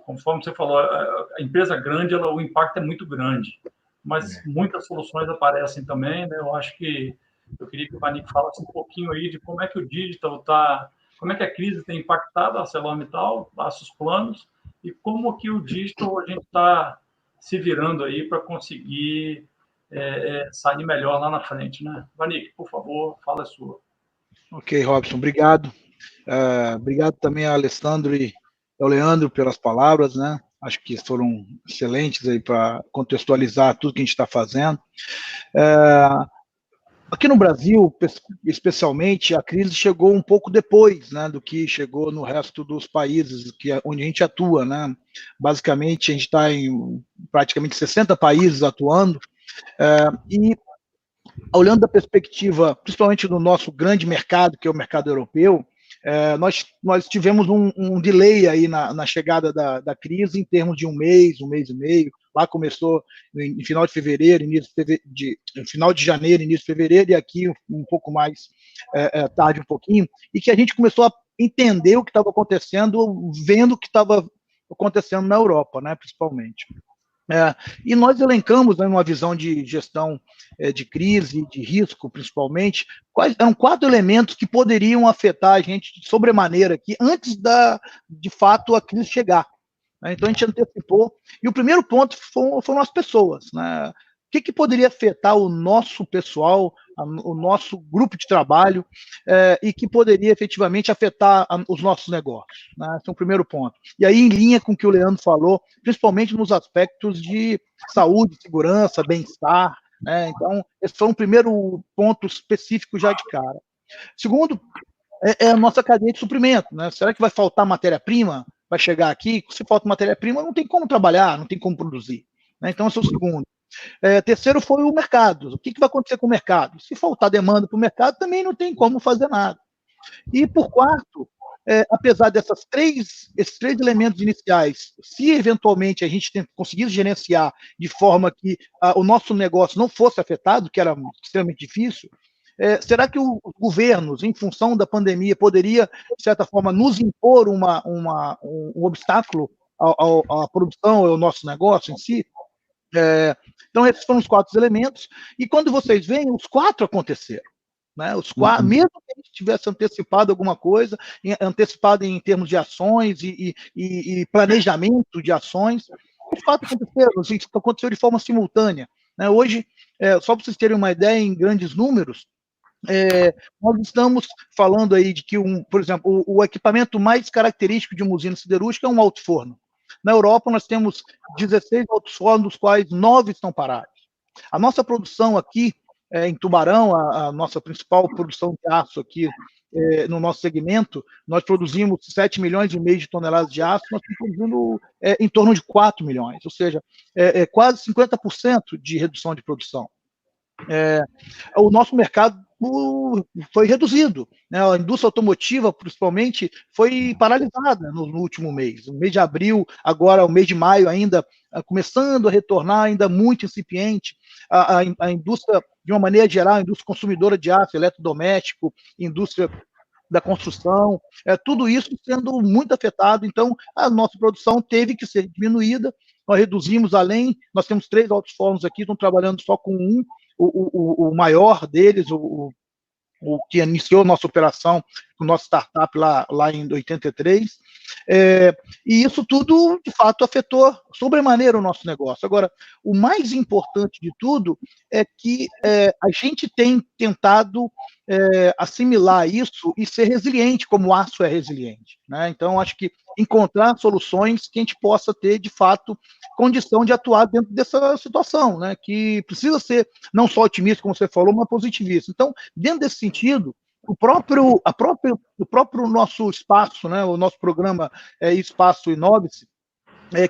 Conforme você falou, a empresa grande, o impacto é muito grande, mas muitas soluções aparecem também, né? Eu queria que o Vanik falasse um pouquinho aí de como é que o digital como é que a crise tem impactado a ArcelorMittal, nossos planos, e como que o digital a gente está se virando aí para conseguir sair melhor lá na frente, né? Vanik, por favor, fala a sua. Ok, Robson, obrigado. Obrigado também a Alessandro e ao Leandro pelas palavras, né? Acho que foram excelentes aí para contextualizar tudo que a gente está fazendo. Aqui no Brasil, especialmente, a crise chegou um pouco depois, né, do que chegou no resto dos países onde a gente atua, né? Basicamente, a gente está em praticamente 60 países atuando, e olhando da perspectiva, principalmente do nosso grande mercado, que é o mercado europeu, nós tivemos um delay aí na chegada da crise em termos de um mês e meio. Lá começou em final de fevereiro, final de janeiro, início de fevereiro, e aqui um pouco mais tarde um pouquinho, e que a gente começou entender o que estava acontecendo, vendo o que estava acontecendo na Europa, né, principalmente. E nós elencamos, né, numa visão de gestão de crise, de risco, principalmente, quais eram 4 elementos que poderiam afetar a gente de sobremaneira aqui, antes de fato, a crise chegar. Né? Então, a gente antecipou. E o primeiro ponto foram as pessoas. Né? O que poderia afetar o nosso pessoal, o nosso grupo de trabalho, e que poderia efetivamente afetar os nossos negócios. Né? Esse é o primeiro ponto. E aí, em linha com o que o Leandro falou, principalmente nos aspectos de saúde, segurança, bem-estar. Né? Então, esse foi um primeiro ponto específico já de cara. Segundo, é a nossa cadeia de suprimento. Né? Será que vai faltar matéria-prima? Vai chegar aqui? Se falta matéria-prima, não tem como trabalhar, não tem como produzir. Né? Então, esse é o segundo. Terceiro foi o mercado. O que vai acontecer com o mercado? Se faltar demanda para o mercado, também não tem como fazer nada. E, por quarto, apesar desses três elementos iniciais, se eventualmente a gente conseguisse gerenciar de forma que o nosso negócio não fosse afetado, que era extremamente difícil, será que os governos, em função da pandemia, poderia, de certa forma, nos impor um obstáculo à produção, ao nosso negócio em si? Então, esses foram os 4 elementos, e quando vocês veem, os 4 aconteceram. Né? Os 4, mesmo que a gente tivesse antecipado alguma coisa, antecipado em termos de ações e planejamento de ações, os 4 aconteceram, isso aconteceu de forma simultânea. Né? Hoje, só para vocês terem uma ideia, em grandes números, nós estamos falando aí de que, por exemplo, o equipamento mais característico de uma usina siderúrgica é um alto-forno. Na Europa, nós temos 16 alto-fornos, dos quais 9 estão parados. A nossa produção aqui, em Tubarão, a nossa principal produção de aço aqui, no nosso segmento, nós produzimos 7,5 milhões de toneladas de aço, nós estamos produzindo em torno de 4 milhões, ou seja, quase 50% de redução de produção. O nosso mercado foi reduzido. Né? A indústria automotiva, principalmente, foi paralisada no último mês. O mês de abril, agora o mês de maio ainda começando a retornar, ainda muito incipiente. A indústria, de uma maneira geral, a indústria consumidora de aço, eletrodoméstico, indústria da construção, tudo isso sendo muito afetado. Então, a nossa produção teve que ser diminuída. Nós reduzimos nós temos 3 altos fornos aqui, estão trabalhando só com um, o maior deles, o que iniciou a nossa operação, o nosso startup lá em 83, e isso tudo, de fato, afetou sobremaneira o nosso negócio. Agora, o mais importante de tudo é que a gente tem tentado assimilar isso e ser resiliente, como o aço é resiliente. Né? Então, acho que encontrar soluções que a gente possa ter, de fato, condição de atuar dentro dessa situação, né? Que precisa ser não só otimista, como você falou, mas positivista. Então, dentro desse sentido, o próprio nosso espaço, né? O nosso programa Espaço Inove-se,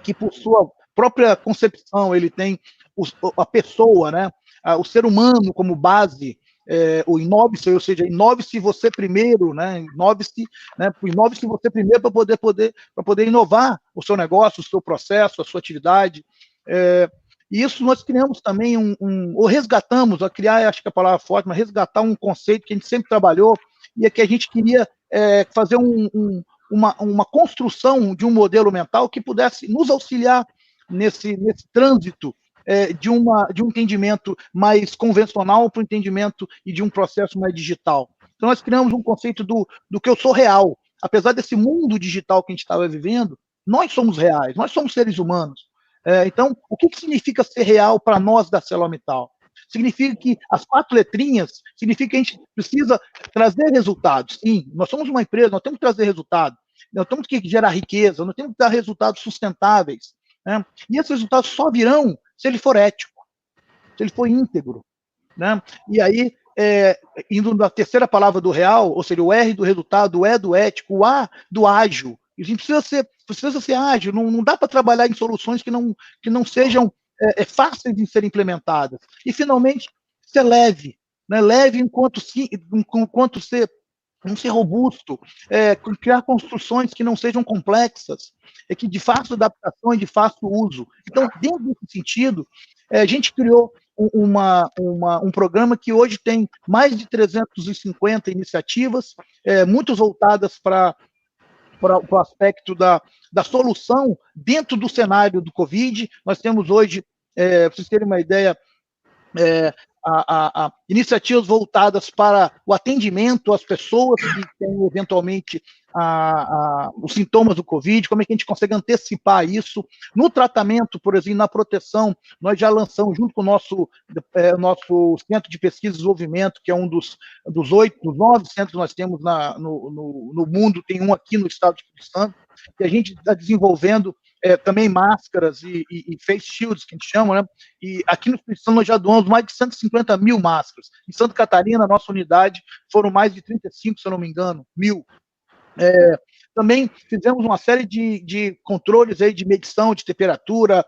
que por sua própria concepção, ele tem a pessoa, né? O ser humano como base, o inove-se, ou seja, inove-se você primeiro, né? Inove-se você primeiro para poder inovar o seu negócio, o seu processo, a sua atividade. E isso nós criamos também ou resgatamos, a criar, acho que a palavra forte, mas resgatar um conceito que a gente sempre trabalhou e é que a gente queria fazer uma construção de um modelo mental que pudesse nos auxiliar nesse trânsito de um entendimento mais convencional para o entendimento e de um processo mais digital. Então, nós criamos um conceito do que eu sou real. Apesar desse mundo digital que a gente estava vivendo, nós somos reais, nós somos seres humanos. Então, o que significa ser real para nós da ArcelorMittal? Significa que as 4 letrinhas, significa que a gente precisa trazer resultados. Sim, nós somos uma empresa, nós temos que trazer resultados. Nós temos que gerar riqueza, nós temos que dar resultados sustentáveis. Né? E esses resultados só virão se ele for ético, se ele for íntegro. Né? E aí, indo na terceira palavra do real, ou seja, o R do resultado, o E do ético, o A do ágil. A gente precisa ser ágil, não dá para trabalhar em soluções que não sejam fáceis de serem implementadas. E, finalmente, ser leve. Né? Leve enquanto ser robusto, criar construções que não sejam complexas, que de fácil adaptação e de fácil uso. Então, dentro desse sentido, a gente criou um programa que hoje tem mais de 350 iniciativas, muitas voltadas para o aspecto da solução dentro do cenário do Covid. Nós temos hoje, para vocês terem uma ideia, iniciativas voltadas para o atendimento às pessoas que têm, eventualmente, os sintomas do Covid, como é que a gente consegue antecipar isso. No tratamento, por exemplo, na proteção, nós já lançamos, junto com o nosso Centro de Pesquisa e Desenvolvimento, que é um dos 9 centros que nós temos no mundo, tem um aqui no estado de Espírito Santo, que a gente está desenvolvendo também máscaras e face shields, que a gente chama, né? E aqui no Espírito Santo nós já doamos mais de 150 mil máscaras. Em Santa Catarina, a nossa unidade, foram mais de 35, se eu não me engano, mil. Também fizemos uma série de controles aí de medição de temperatura,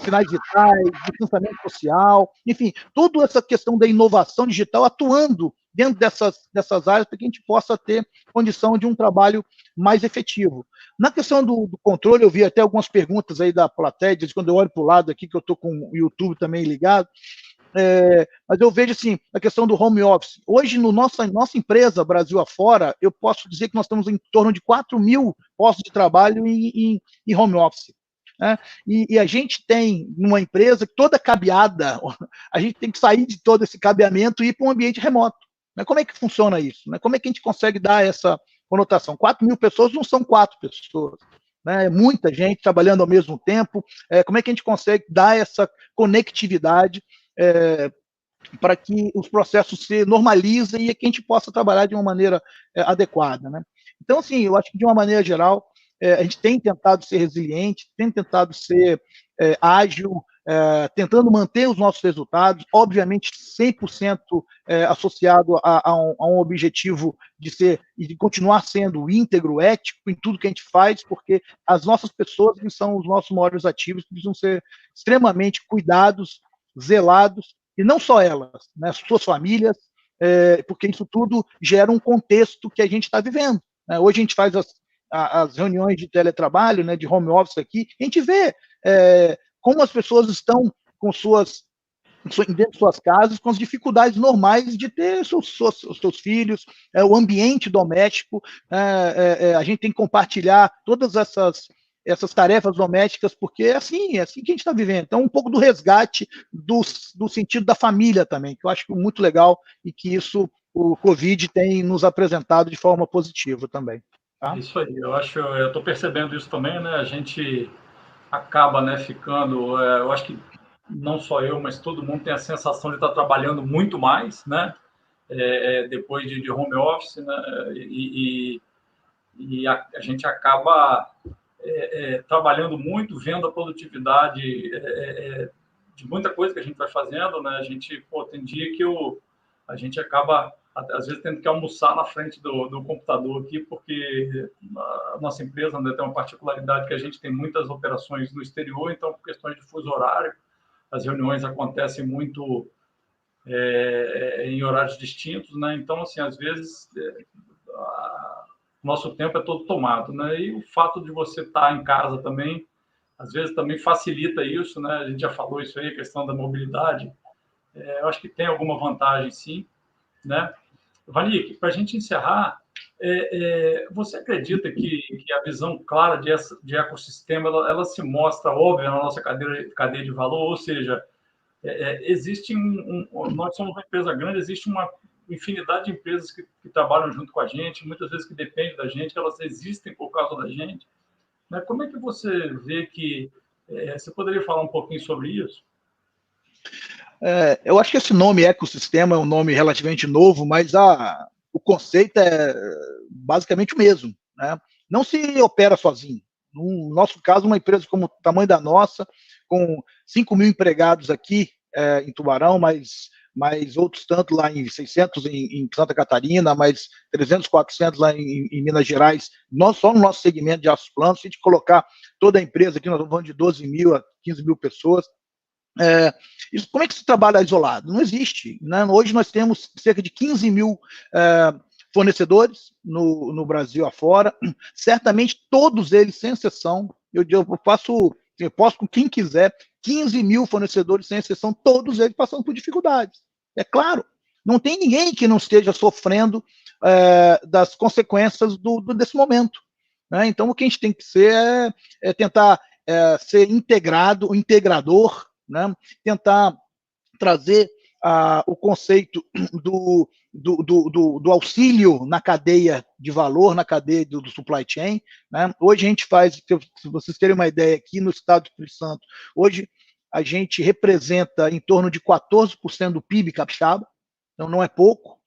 sinais vitais, distanciamento social, enfim, toda essa questão da inovação digital atuando dentro dessas áreas para que a gente possa ter condição de um trabalho mais efetivo. Na questão do controle, eu vi até algumas perguntas aí da plateia, quando eu olho para o lado aqui, que eu estou com o YouTube também ligado, mas eu vejo assim, a questão do home office. Hoje, nossa empresa, Brasil afora, eu posso dizer que nós estamos em torno de 4 mil postos de trabalho em home office. Né? E a gente tem uma empresa toda cabeada, a gente tem que sair de todo esse cabeamento e ir para um ambiente remoto. Né? Como é que funciona isso? Né? Como é que a gente consegue dar essa conotação? 4 mil pessoas não são 4 pessoas. Né? Muita gente trabalhando ao mesmo tempo. Como é que a gente consegue dar essa conectividade para que os processos se normalizem e que a gente possa trabalhar de uma maneira adequada, né? Então, assim, eu acho que, de uma maneira geral, a gente tem tentado ser resiliente, tem tentado ser ágil, tentando manter os nossos resultados, obviamente 100% associado a um objetivo de continuar sendo íntegro, ético em tudo que a gente faz, porque as nossas pessoas, que são os nossos maiores ativos, precisam ser extremamente cuidados, zelados, e não só elas, né, suas famílias, porque isso tudo gera um contexto que a gente está vivendo. Né? Hoje a gente faz as reuniões de teletrabalho, né, de home office aqui, a gente vê como as pessoas estão dentro de suas casas, com as dificuldades normais de ter os seus filhos, o ambiente doméstico, a gente tem que compartilhar todas essas tarefas domésticas, porque é assim que a gente está vivendo. Então, um pouco do resgate do sentido da família também, que eu acho muito legal e que isso o Covid tem nos apresentado de forma positiva também. Tá? Isso aí, eu estou percebendo isso também, né? A gente acaba, né, ficando, eu acho que não só eu, mas todo mundo tem a sensação de estar trabalhando muito mais, né? Depois de home office, né? E a gente acaba trabalhando muito, vendo a produtividade de muita coisa que a gente vai fazendo, né? A gente, tem dia que a gente acaba, às vezes, tendo que almoçar na frente do computador aqui, porque a nossa empresa, né, tem uma particularidade que a gente tem muitas operações no exterior, então, por questões de fuso horário, as reuniões acontecem muito em horários distintos, né? Então, assim, às vezes, nosso tempo é todo tomado, né? E o fato de você estar em casa também, às vezes, também facilita isso, né? A gente já falou isso aí, a questão da mobilidade. Eu acho que tem alguma vantagem, sim, né? Vanik, para a gente encerrar, você acredita que a visão clara de ecossistema ela se mostra óbvia na nossa cadeia de valor? Ou seja, existe nós somos uma empresa grande, existe uma infinidade de empresas que trabalham junto com a gente, muitas vezes que dependem da gente, elas existem por causa da gente. Né? Como é que você vê que... você poderia falar um pouquinho sobre isso? Eu acho que esse nome ecossistema é um nome relativamente novo, mas o conceito é basicamente o mesmo. Né? Não se opera sozinho. No nosso caso, uma empresa como o tamanho da nossa, com 5 mil empregados aqui em Tubarão, mas outros tanto lá em 600 em Santa Catarina, mais 300, 400 lá em Minas Gerais, só no nosso segmento de aços planos, se a gente colocar toda a empresa aqui, nós estamos falando de 12 mil a 15 mil pessoas. Como é que se trabalha isolado? Não existe. Né? Hoje nós temos cerca de 15 mil fornecedores no Brasil afora. Certamente todos eles, sem exceção, eu posso com quem quiser, 15 mil fornecedores, sem exceção, todos eles passando por dificuldades. É claro, não tem ninguém que não esteja sofrendo das consequências desse momento. Né? Então, o que a gente tem que ser é tentar ser integrado, integrador, né? Tentar trazer o conceito do auxílio na cadeia de valor, na cadeia do supply chain. Né? Hoje a gente faz, se vocês terem uma ideia, aqui no estado do Espírito Santo, hoje a gente representa em torno de 14% do PIB capixaba, então não é pouco.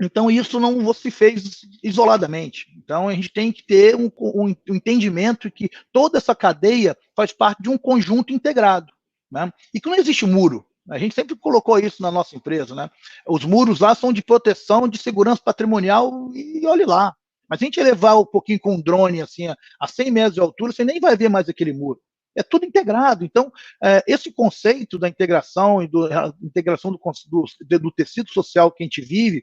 Então isso não se fez isoladamente. Então a gente tem que ter um entendimento que toda essa cadeia faz parte de um conjunto integrado, né? E que não existe muro. A gente sempre colocou isso na nossa empresa, né? Os muros lá são de proteção, de segurança patrimonial e olhe lá. Mas se a gente levar um pouquinho com um drone assim, a 100 metros de altura, você nem vai ver mais aquele muro. É tudo integrado. Então, esse conceito da integração e da integração do tecido social que a gente vive,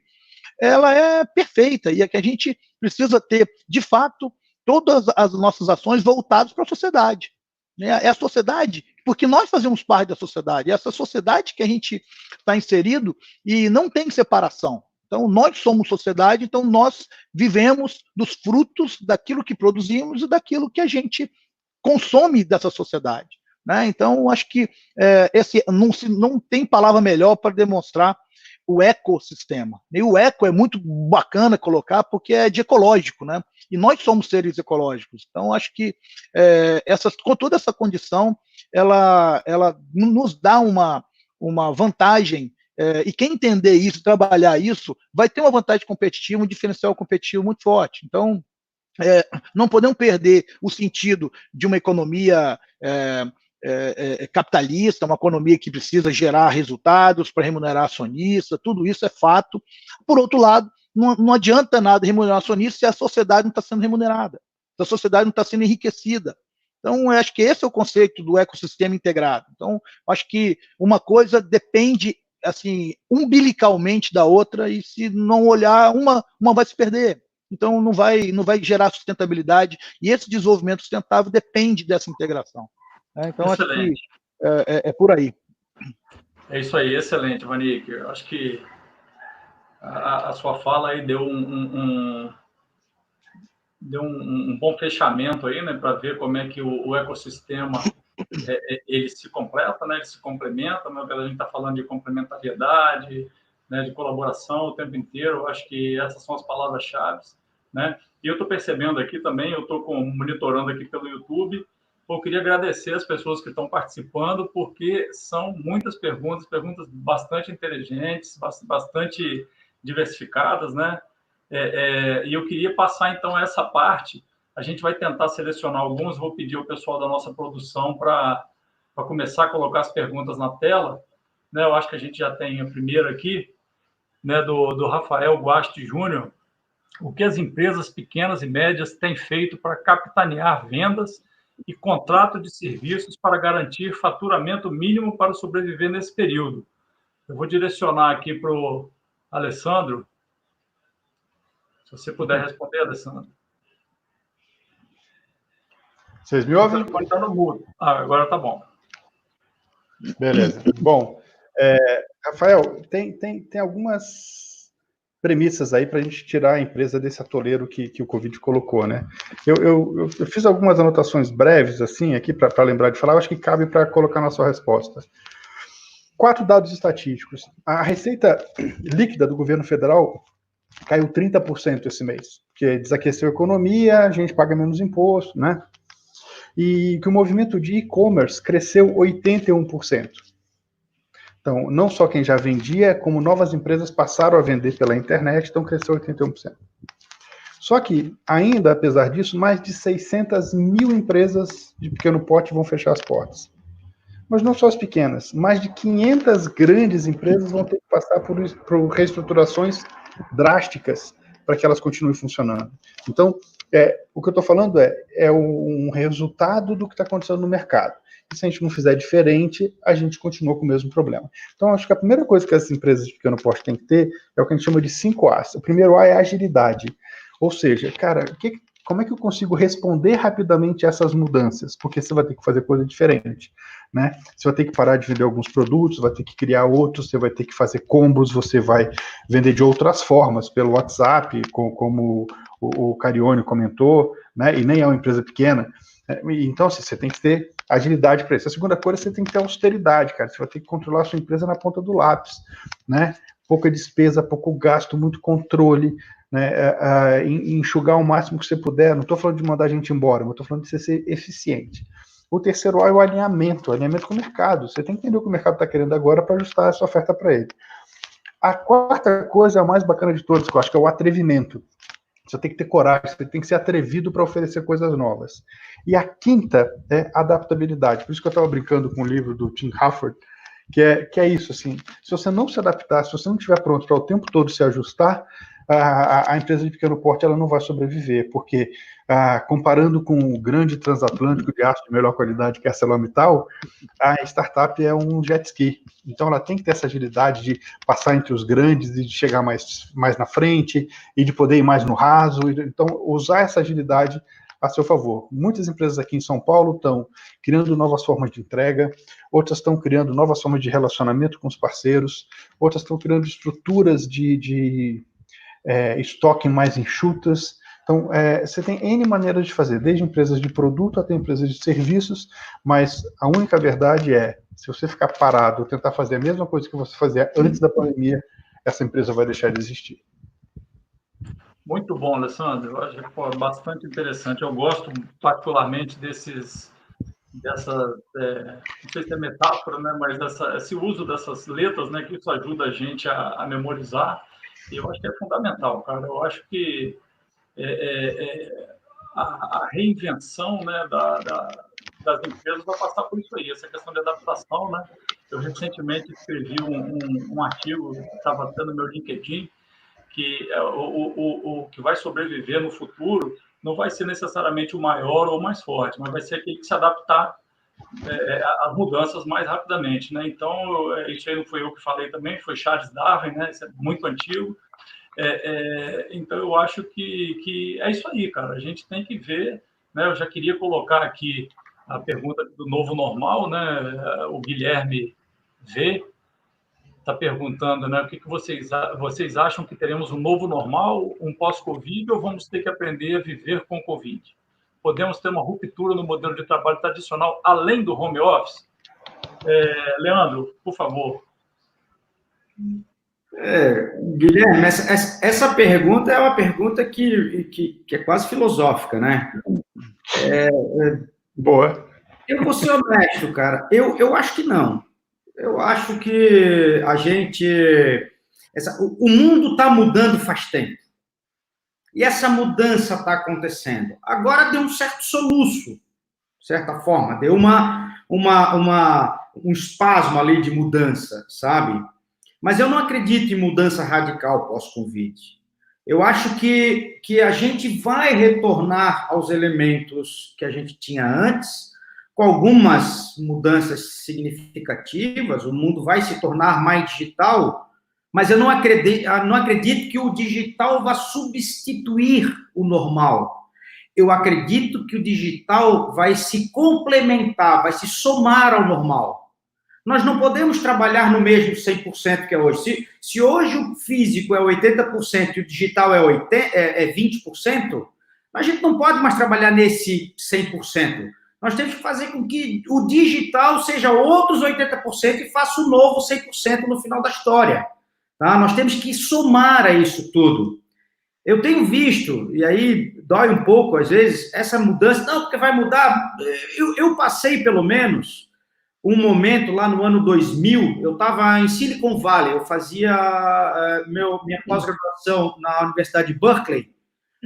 ela é perfeita e é que a gente precisa ter, de fato, todas as nossas ações voltadas para a sociedade. É a sociedade, porque nós fazemos parte da sociedade, é essa sociedade que a gente está inserido e não tem separação. Então, nós somos sociedade, então nós vivemos dos frutos daquilo que produzimos e daquilo que a gente consome dessa sociedade. Né? Então, acho que não tem palavra melhor para demonstrar o ecossistema. E o eco é muito bacana colocar porque é de ecológico, né? E nós somos seres ecológicos. Então, acho que com toda essa condição, ela nos dá uma vantagem, e quem entender isso, trabalhar isso, vai ter uma vantagem competitiva, um diferencial competitivo muito forte. Então, não podemos perder o sentido de uma economia capitalista, uma economia que precisa gerar resultados para remunerar acionista, tudo isso é fato. Por outro lado, não adianta nada remunerar acionista se a sociedade não está sendo remunerada, se a sociedade não está sendo enriquecida. Então, eu acho que esse é o conceito do ecossistema integrado. Então, acho que uma coisa depende assim umbilicalmente da outra e se não olhar, uma vai se perder. Então, não vai gerar sustentabilidade e esse desenvolvimento sustentável depende dessa integração. Então, excelente. Acho que é por aí. É isso aí, excelente, Vanik. Eu acho que a sua fala aí deu um bom fechamento aí, né, para ver como é que o ecossistema ele se completa, né, ele se complementa, né, a gente está falando de complementariedade, né, de colaboração o tempo inteiro. Eu acho que essas são as palavras-chave, né? E eu estou percebendo aqui também, eu estou monitorando aqui pelo YouTube. Eu queria agradecer as pessoas que estão participando, porque são muitas perguntas bastante inteligentes, bastante diversificadas, né? E eu queria passar, então, essa parte. A gente vai tentar selecionar alguns, vou pedir ao pessoal da nossa produção para começar a colocar as perguntas na tela. Né? Eu acho que a gente já tem a primeira aqui, né, do Rafael Guasti Júnior. O que as empresas pequenas e médias têm feito para capitanear vendas e contrato de serviços para garantir faturamento mínimo para sobreviver nesse período? Eu vou direcionar aqui para o Alessandro. Se você puder responder, Alessandro. Vocês me ouvem? Pode estar no mudo. Agora tá bom. Beleza. Bom, Rafael, tem algumas premissas aí para a gente tirar a empresa desse atoleiro que o Covid colocou, né? Eu fiz algumas anotações breves, assim, aqui para lembrar de falar, eu acho que cabe para colocar na sua resposta. 4 dados estatísticos. A receita líquida do governo federal caiu 30% esse mês, porque desaqueceu a economia, a gente paga menos imposto, né? E que o movimento de e-commerce cresceu 81%. Então, não só quem já vendia, como novas empresas passaram a vender pela internet, então cresceu 81%. Só que, ainda, apesar disso, mais de 600 mil empresas de pequeno porte vão fechar as portas. Mas não só as pequenas, mais de 500 grandes empresas vão ter que passar por reestruturações drásticas para que elas continuem funcionando. Então, o que eu estou falando é um resultado do que está acontecendo no mercado. E se a gente não fizer diferente, a gente continua com o mesmo problema. Então, acho que a primeira coisa que as empresas de pequeno porte têm que ter é o que a gente chama de 5 As. O primeiro A é a agilidade. Ou seja, cara, o que como é que eu consigo responder rapidamente a essas mudanças? Porque você vai ter que fazer coisa diferente, né? Você vai ter que parar de vender alguns produtos, vai ter que criar outros, você vai ter que fazer combos, você vai vender de outras formas, pelo WhatsApp, como o Carione comentou, né? E nem é uma empresa pequena. Então, assim, você tem que ter agilidade para isso. A segunda coisa, você tem que ter austeridade, cara. Você vai ter que controlar a sua empresa na ponta do lápis, né? Pouca despesa, pouco gasto, muito controle, né? Enxugar o máximo que você puder. Não estou falando de mandar a gente embora, mas estou falando de você ser eficiente. O terceiro A é o alinhamento com o mercado. Você tem que entender o que o mercado está querendo agora para ajustar essa oferta para ele. A quarta coisa, a mais bacana de todas, que eu acho que é o atrevimento. Você tem que ter coragem, você tem que ser atrevido para oferecer coisas novas. E a quinta é adaptabilidade. Por isso que eu estava brincando com o livro do Tim Harford, que é isso, assim, se você não se adaptar, se você não estiver pronto para o tempo todo se ajustar, a empresa de pequeno porte ela não vai sobreviver, porque comparando com o grande transatlântico de aço de melhor qualidade que é a ArcelorMittal, a startup é um jet ski. Então ela tem que ter essa agilidade de passar entre os grandes e de chegar mais na frente e de poder ir mais no raso. Então usar essa agilidade a seu favor. Muitas empresas aqui em São Paulo estão criando novas formas de entrega, outras estão criando novas formas de relacionamento com os parceiros, outras estão criando estruturas de estoque mais enxutas. Então, você tem N maneiras de fazer, desde empresas de produto até empresas de serviços, mas a única verdade é, se você ficar parado ou tentar fazer a mesma coisa que você fazia antes da pandemia, essa empresa vai deixar de existir. Muito bom, Alessandro. Eu acho que foi bastante interessante. Eu gosto particularmente não sei se é metáfora, né, mas esse uso dessas letras, né, que isso ajuda a gente a memorizar. E eu acho que é fundamental, cara. Eu acho que a reinvenção, né, das empresas vai passar por isso aí, essa questão de adaptação, né? Eu recentemente escrevi um artigo que estava até no meu LinkedIn, que o que vai sobreviver no futuro não vai ser necessariamente o maior ou o mais forte, mas vai ser aquele que se adaptar às mudanças mais rapidamente, né? Então, isso aí não foi eu que falei também, foi Charles Darwin, né? Isso é muito antigo. Então, eu acho que é isso aí, cara. A gente tem que ver, né? Eu já queria colocar aqui a pergunta do novo normal, né? O Guilherme V está perguntando, né? O que vocês acham que teremos um novo normal, um pós-Covid, ou vamos ter que aprender a viver com o Covid? Podemos ter uma ruptura no modelo de trabalho tradicional, além do home office? Leandro, por favor. Guilherme, essa pergunta é uma pergunta que é quase filosófica, né? Boa. Eu vou ser honesto, cara. Eu acho que não. Eu acho que o mundo está mudando faz tempo. E essa mudança está acontecendo. Agora deu um certo soluço, de certa forma. Deu um espasmo ali de mudança, sabe? Mas eu não acredito em mudança radical pós-Covid. Eu acho que a gente vai retornar aos elementos que a gente tinha antes, com algumas mudanças significativas. O mundo vai se tornar mais digital, mas eu não acredito que o digital vá substituir o normal. Eu acredito que o digital vai se complementar, vai se somar ao normal. Nós não podemos trabalhar no mesmo 100% que é hoje. Se hoje o físico é 80% e o digital é 20%, a gente não pode mais trabalhar nesse 100%. Nós temos que fazer com que o digital seja outros 80% e faça o novo 100% no final da história. Tá? Nós temos que somar a isso tudo. Eu tenho visto, e aí dói um pouco às vezes, essa mudança. Não, porque vai mudar. Eu passei, pelo menos, um momento lá no ano 2000, eu estava em Silicon Valley, eu fazia minha pós-graduação na Universidade de Berkeley,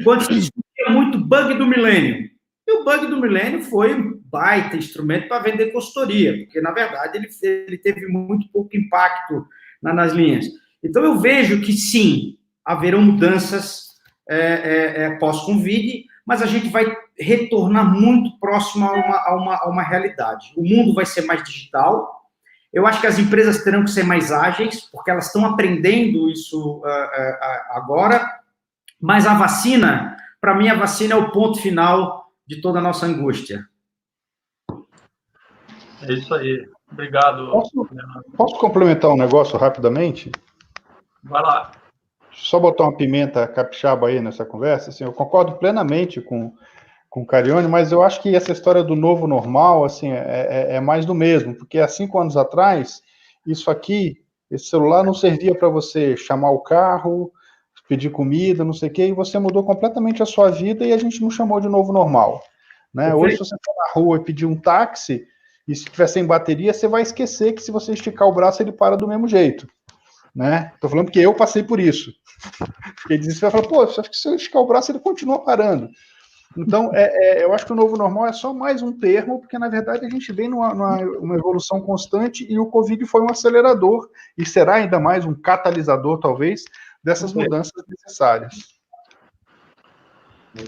quando se discutia muito bug do milênio. E o bug do milênio foi um baita instrumento para vender consultoria, porque, na verdade, ele teve muito pouco impacto nas linhas. Então, eu vejo que, sim, haverão mudanças pós-Covid, mas a gente vai retornar muito próximo a uma realidade. O mundo vai ser mais digital. Eu acho que as empresas terão que ser mais ágeis, porque elas estão aprendendo isso agora. Mas a vacina, para mim, a vacina é o ponto final de toda a nossa angústia. É isso aí. Obrigado. Posso complementar um negócio rapidamente? Vai lá. Só botar uma pimenta capixaba aí nessa conversa. Assim, eu concordo plenamente com o Carione, mas eu acho que essa história do novo normal assim, é mais do mesmo, porque há 5 anos atrás, isso aqui, esse celular não servia para você chamar o carro, pedir comida, não sei o quê, e você mudou completamente a sua vida e a gente não chamou de novo normal. Né? Hoje, se você for na rua e pedir um táxi, e se tiver sem bateria, você vai esquecer que se você esticar o braço, ele para do mesmo jeito. Né? Tô falando porque eu passei por isso. Fiquei desesperado, falei, pô, acho que se eu esticar o braço, ele continua parando. Então, eu acho que o novo normal é só mais um termo, porque, na verdade, a gente vem numa evolução constante e o Covid foi um acelerador e será ainda mais um catalisador, talvez, dessas mudanças necessárias.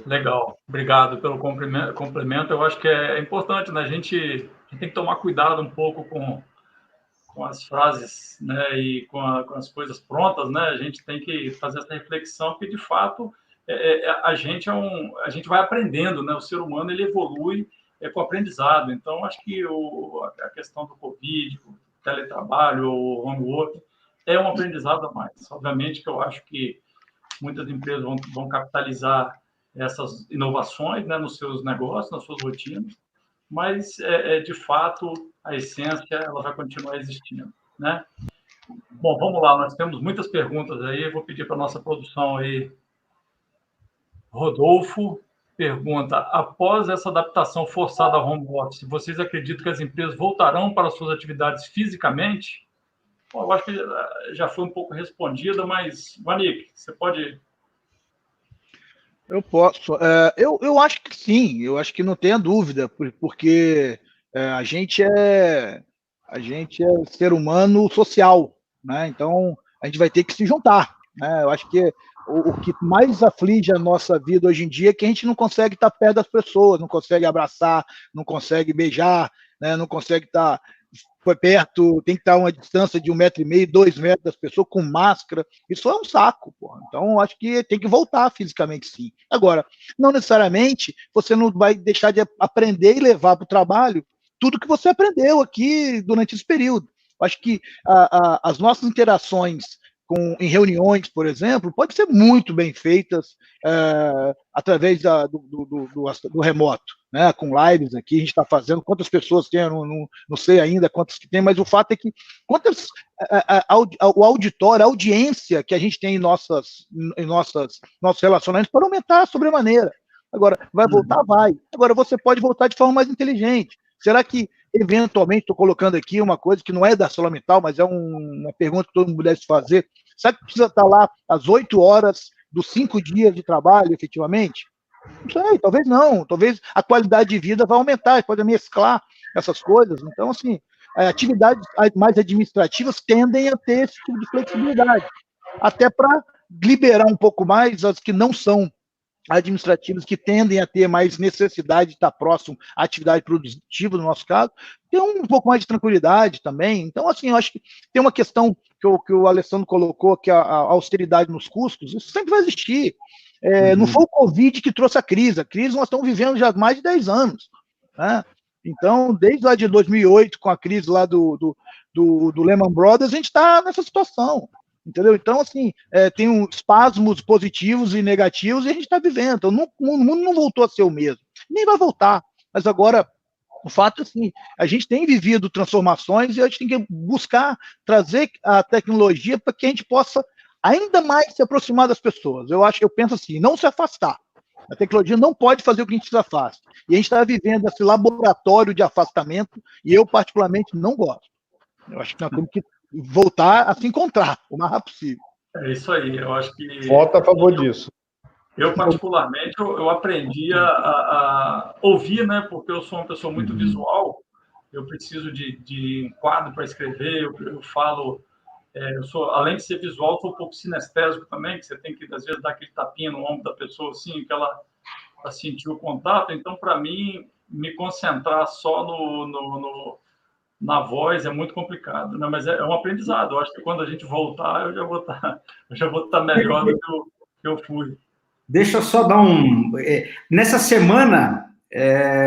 Legal. Obrigado pelo complemento. Eu acho que é importante, né? A gente tem que tomar cuidado um pouco com as frases, né? E com as coisas prontas, né? A gente tem que fazer essa reflexão, porque, de fato, a gente vai aprendendo, né? O ser humano ele evolui com o aprendizado. Então, acho que a questão do Covid, o teletrabalho, o home work, é um aprendizado a mais. Obviamente que eu acho que muitas empresas vão capitalizar essas inovações, né, nos seus negócios, nas suas rotinas, mas, de fato, a essência ela vai continuar existindo, né? Bom, vamos lá, nós temos muitas perguntas aí, eu vou pedir para a nossa produção aí. Rodolfo pergunta, após essa adaptação forçada ao home office, vocês acreditam que as empresas voltarão para suas atividades fisicamente? Bom, eu acho que já foi um pouco respondida, mas, Vanik, você pode... Eu posso. Eu acho que sim, eu acho que não tenha dúvida, porque a gente é ser humano social, né? Então a gente vai ter que se juntar, né? Eu acho que o que mais aflige a nossa vida hoje em dia é que a gente não consegue estar perto das pessoas, não consegue abraçar, não consegue beijar, né? Não consegue estar perto, tem que estar a uma distância de 1,5 m, 2 metros das pessoas, com máscara. Isso é um saco, porra. Então, acho que tem que voltar fisicamente, sim. Agora, não necessariamente você não vai deixar de aprender e levar para o trabalho tudo que você aprendeu aqui durante esse período. Acho que as nossas interações em reuniões, por exemplo, podem ser muito bem feitas através do remoto, né? Com lives aqui, a gente está fazendo, quantas pessoas tem, não sei ainda quantas que tem, mas o fato é que o auditório, a audiência que a gente tem em nossos relacionamentos pode aumentar sobremaneira. Agora, vai voltar? Vai. Agora, você pode voltar de forma mais inteligente. Será que, eventualmente, estou colocando aqui uma coisa que não é da ArcelorMittal, mas é uma pergunta que todo mundo deve fazer, será que precisa estar lá às 8 horas dos 5 dias de trabalho, efetivamente? Não sei, talvez não. Talvez a qualidade de vida vai aumentar, pode mesclar essas coisas. Então, assim, atividades mais administrativas tendem a ter esse tipo de flexibilidade, até para liberar um pouco mais as que não são administrativos, que tendem a ter mais necessidade de estar próximo à atividade produtiva, no nosso caso, tem um pouco mais de tranquilidade também. Então, assim, eu acho que tem uma questão que o Alessandro colocou, que é a austeridade nos custos, isso sempre vai existir. Não foi o Covid que trouxe a crise nós estamos vivendo já há mais de 10 anos. Né? Então, desde lá de 2008, com a crise lá do Lehman Brothers, a gente está nessa situação. Entendeu? Então, assim, tem espasmos positivos e negativos e a gente está vivendo. Então, o mundo não voltou a ser o mesmo. Nem vai voltar. Mas agora, o fato é assim, a gente tem vivido transformações e a gente tem que buscar trazer a tecnologia para que a gente possa ainda mais se aproximar das pessoas. Eu penso assim, não se afastar. A tecnologia não pode fazer o que a gente se afasta. E a gente está vivendo esse laboratório de afastamento e eu, particularmente, não gosto. Eu acho que nós temos que voltar a se encontrar o mais rápido possível. É isso aí, eu acho que... Vota a favor disso. Eu, particularmente, eu aprendi a ouvir, né? Porque eu sou uma pessoa muito visual, eu preciso de um quadro para escrever, eu falo... além de ser visual, sou um pouco sinestésico também, que você tem que, às vezes, dar aquele tapinha no ombro da pessoa, assim, que ela sentir o contato. Então, para mim, me concentrar só na voz é muito complicado, né? Mas é um aprendizado. Eu acho que quando a gente voltar, eu já vou estar melhor do que eu fui. Deixa eu só dar nessa semana,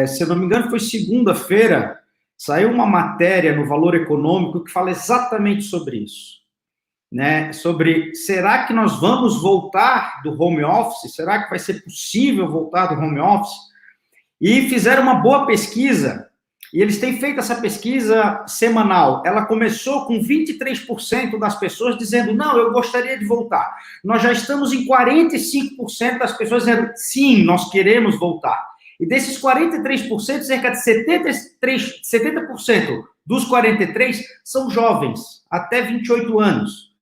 se eu não me engano, foi segunda-feira, saiu uma matéria no Valor Econômico que fala exatamente sobre isso, né? Sobre, será que nós vamos voltar do home office? Será que vai ser possível voltar do home office? E fizeram uma boa pesquisa, e eles têm feito essa pesquisa semanal. Ela começou com 23% das pessoas dizendo, não, eu gostaria de voltar. Nós já estamos em 45% das pessoas dizendo, sim, nós queremos voltar. E desses 43%, cerca de 70% dos 43% são jovens, até 28 anos.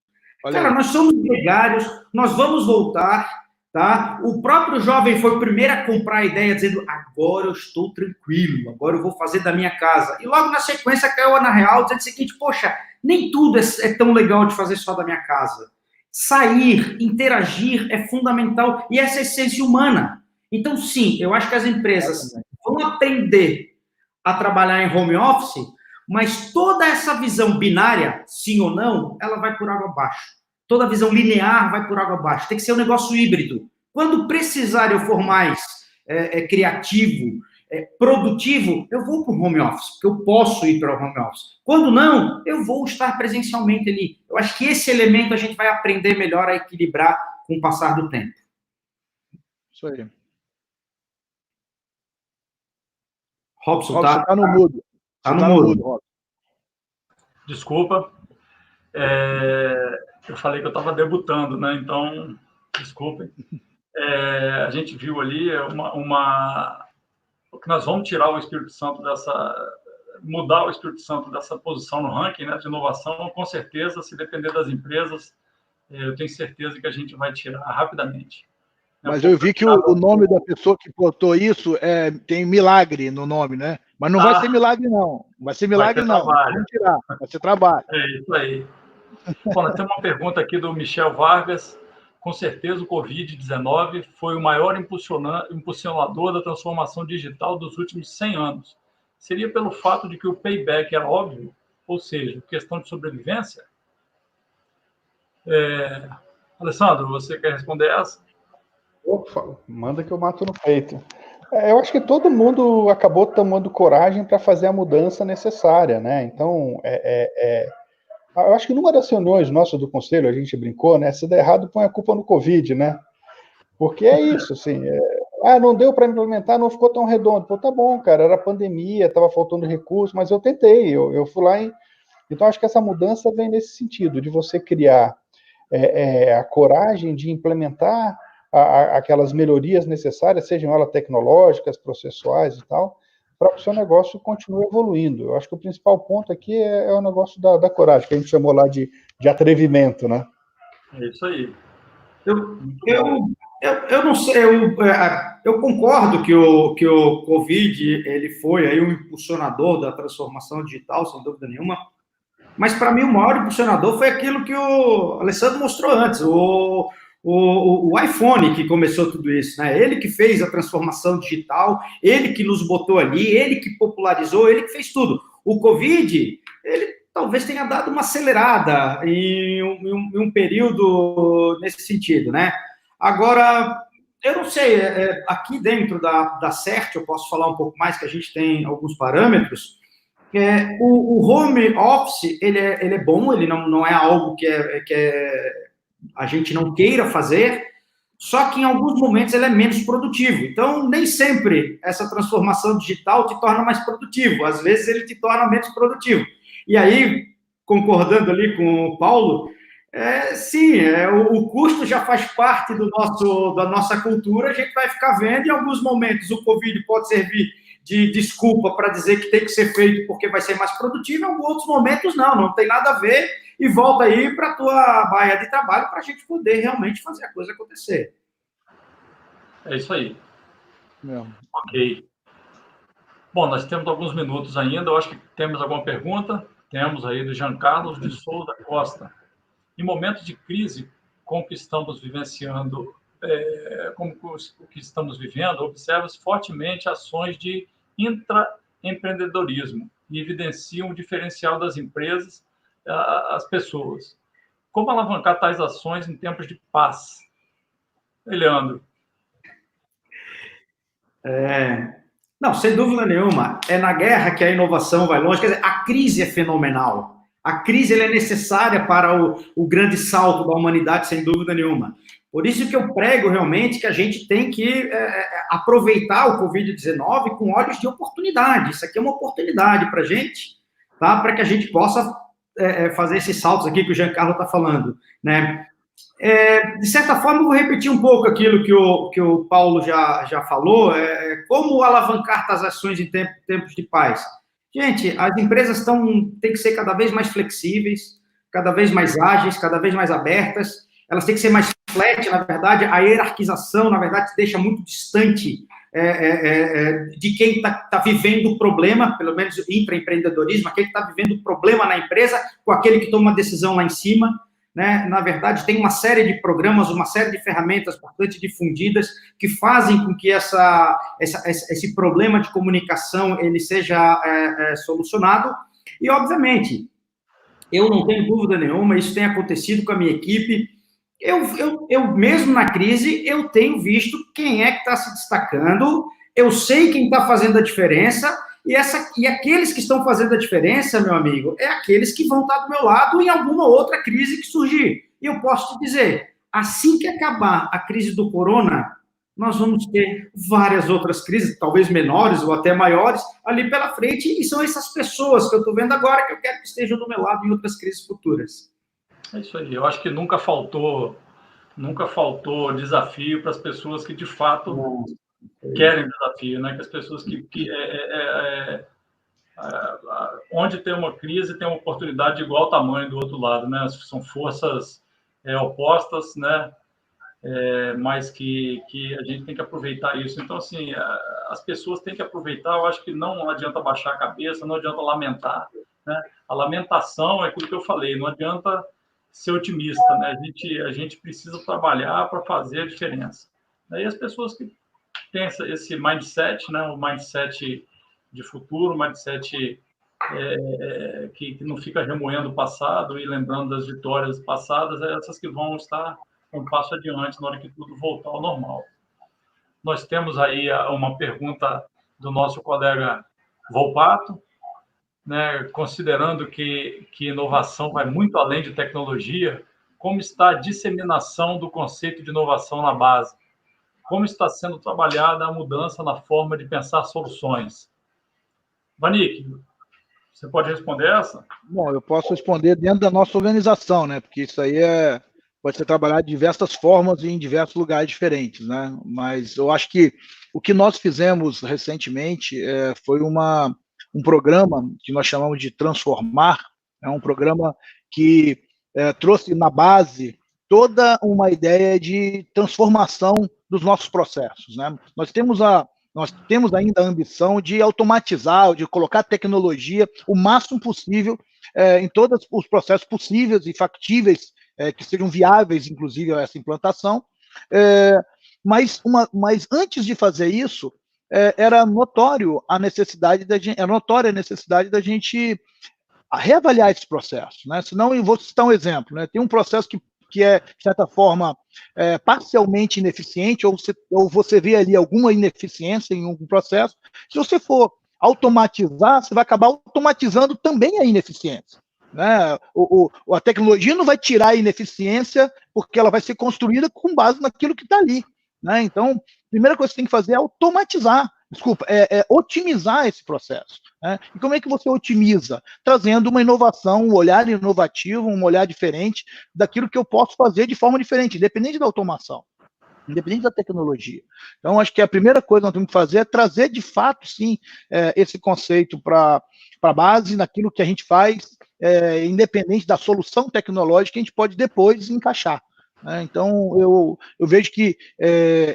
Cara, nós somos gregários, nós vamos voltar, tá? O próprio jovem foi o primeiro a comprar a ideia, dizendo, agora eu estou tranquilo, agora eu vou fazer da minha casa. E logo na sequência caiu a Ana Real, dizendo o seguinte, poxa, nem tudo é tão legal de fazer só da minha casa. Sair, interagir é fundamental, e essa é a essência humana. Então, sim, eu acho que as empresas vão aprender a trabalhar em home office, mas toda essa visão binária, sim ou não, ela vai por água abaixo. Toda visão linear vai por água abaixo. Tem que ser um negócio híbrido. Quando precisar eu for mais criativo, produtivo, eu vou para o home office, porque eu posso ir para o home office. Quando não, eu vou estar presencialmente ali. Eu acho que esse elemento a gente vai aprender melhor a equilibrar com o passar do tempo. Isso aí. Robson, tá no mudo. Tá no mudo, Robson. Desculpa. Eu falei que eu estava debutando, né? Então, desculpem. A gente viu ali que nós vamos tirar o Espírito Santo mudar o Espírito Santo dessa posição no ranking, né, de inovação, com certeza, se depender das empresas, eu tenho certeza que a gente vai tirar rapidamente. Mas eu vi que o nome da pessoa que botou isso tem milagre no nome, né? Mas não vai ser milagre, não. Vai ser milagre, não. Vamos tirar. Vai ser trabalho. É isso aí. Bom, nós temos uma pergunta aqui do Michel Vargas. Com certeza, o Covid-19 foi o maior impulsionador da transformação digital dos últimos 100 anos. Seria pelo fato de que o payback era óbvio? Ou seja, questão de sobrevivência? Alessandro, você quer responder essa? Opa, manda que eu mato no peito. Eu acho que todo mundo acabou tomando coragem para fazer a mudança necessária, né? Então, eu acho que numa das reuniões nossas do conselho, a gente brincou, né? Se der errado, põe a culpa no Covid, né? Porque é isso, assim. Não deu para implementar, não ficou tão redondo. Pô, tá bom, cara, era pandemia, estava faltando recurso, mas eu tentei, eu fui lá. Então, acho que essa mudança vem nesse sentido, de você criar a coragem de implementar aquelas melhorias necessárias, sejam elas tecnológicas, processuais e tal, para que o seu negócio continue evoluindo. Eu acho que o principal ponto aqui é o negócio da coragem, que a gente chamou lá de atrevimento, né? É isso aí. Eu não sei, eu concordo que o Covid ele foi aí um impulsionador da transformação digital, sem dúvida nenhuma, mas para mim o maior impulsionador foi aquilo que o Alessandro mostrou antes, o iPhone que começou tudo isso, né? Ele que fez a transformação digital, ele que nos botou ali, ele que popularizou, ele que fez tudo. O Covid, ele talvez tenha dado uma acelerada em um período nesse sentido, né? Agora, eu não sei, aqui dentro da CERT, eu posso falar um pouco mais, que a gente tem alguns parâmetros. O home office, ele é bom, ele não é algo que a gente não queira fazer, só que em alguns momentos ele é menos produtivo. Então, nem sempre essa transformação digital te torna mais produtivo, às vezes ele te torna menos produtivo. E aí, concordando ali com o Paulo, sim, o custo já faz parte da nossa cultura, a gente vai ficar vendo, em alguns momentos o Covid pode servir de desculpa para dizer que tem que ser feito porque vai ser mais produtivo, em outros momentos não tem nada a ver, e volta aí para a tua baia de trabalho para a gente poder realmente fazer a coisa acontecer. É isso aí. Ok. Bom, nós temos alguns minutos ainda, eu acho que temos alguma pergunta? Temos aí do Jean Carlos de Souza Costa. Em momentos de crise, como que estamos vivenciando, como o que estamos vivendo, observa-se fortemente ações de intraempreendedorismo e evidenciam o diferencial das empresas às pessoas. Como alavancar tais ações em tempos de paz? Leandro, Não, sem dúvida nenhuma. É na guerra que a inovação vai longe. Quer dizer, a crise é fenomenal. A crise ela é necessária para o grande salto da humanidade, sem dúvida nenhuma. Por isso que eu prego realmente que a gente tem que aproveitar o Covid-19 com olhos de oportunidade. Isso aqui é uma oportunidade para a gente, tá? Para que a gente possa fazer esses saltos aqui que o Giancarlo está falando, né? De certa forma, eu vou repetir um pouco aquilo que o Paulo já falou, como alavancar transações em tempos de paz. Gente, as empresas têm que ser cada vez mais flexíveis, cada vez mais ágeis, cada vez mais abertas, elas têm que ser mais flat, na verdade, a hierarquização, na verdade, deixa muito distante de quem está vivendo o problema, pelo menos intraempreendedorismo, aquele que está vivendo o problema na empresa, com aquele que toma uma decisão lá em cima. Né? Na verdade, tem uma série de programas, uma série de ferramentas bastante difundidas que fazem com que esse problema de comunicação ele seja solucionado. E, obviamente, eu não tenho dúvida nenhuma, isso tem acontecido com a minha equipe. Eu mesmo na crise, eu tenho visto quem é que está se destacando, eu sei quem está fazendo a diferença, e aqueles que estão fazendo a diferença, meu amigo, é aqueles que vão estar do meu lado em alguma outra crise que surgir. E eu posso te dizer, assim que acabar a crise do corona, nós vamos ter várias outras crises, talvez menores ou até maiores, ali pela frente, e são essas pessoas que eu estou vendo agora que eu quero que estejam do meu lado em outras crises futuras. É isso aí. Eu acho que nunca faltou desafio para as pessoas que, de fato, querem desafio, né? Que as pessoas onde tem uma crise, tem uma oportunidade de igual tamanho do outro lado, né? São forças opostas, né? Mas que a gente tem que aproveitar isso. Então, assim, as pessoas têm que aproveitar. Eu acho que não adianta baixar a cabeça, não adianta lamentar, né? A lamentação é aquilo que eu falei, não adianta ser otimista, né? A gente precisa trabalhar para fazer a diferença. E as pessoas que têm esse mindset, né? O mindset de futuro, o mindset que não fica remoendo o passado e lembrando das vitórias passadas, essas que vão estar um passo adiante na hora que tudo voltar ao normal. Nós temos aí uma pergunta do nosso colega Volpato, né, considerando que inovação vai muito além de tecnologia, como está a disseminação do conceito de inovação na base? Como está sendo trabalhada a mudança na forma de pensar soluções? Vanik, você pode responder essa? Bom, eu posso responder dentro da nossa organização, né? Porque isso aí pode ser trabalhado de diversas formas e em diversos lugares diferentes, né? Mas eu acho que o que nós fizemos recentemente foi um programa que nós chamamos de Transformar, é um programa que trouxe na base toda uma ideia de transformação dos nossos processos, né? Nós temos ainda a ambição de automatizar, de colocar tecnologia o máximo possível em todos os processos possíveis e factíveis que sejam viáveis, inclusive, a essa implantação. Mas antes de fazer isso, era notória a necessidade da gente reavaliar esse processo, né? Senão, eu vou citar um exemplo, né? Tem um processo que é, de certa forma, parcialmente ineficiente, ou você vê ali alguma ineficiência em algum processo. Se você for automatizar, você vai acabar automatizando também a ineficiência, né? A tecnologia não vai tirar a ineficiência, porque ela vai ser construída com base naquilo que está ali, né? Então, a primeira coisa que você tem que fazer é otimizar esse processo, né? E como é que você otimiza? Trazendo uma inovação, um olhar inovativo, um olhar diferente daquilo que eu posso fazer de forma diferente, independente da automação, independente da tecnologia. Então, acho que a primeira coisa que nós temos que fazer é trazer, de fato, sim, esse conceito para a base, naquilo que a gente faz, independente da solução tecnológica que a gente pode depois encaixar. Então, eu vejo que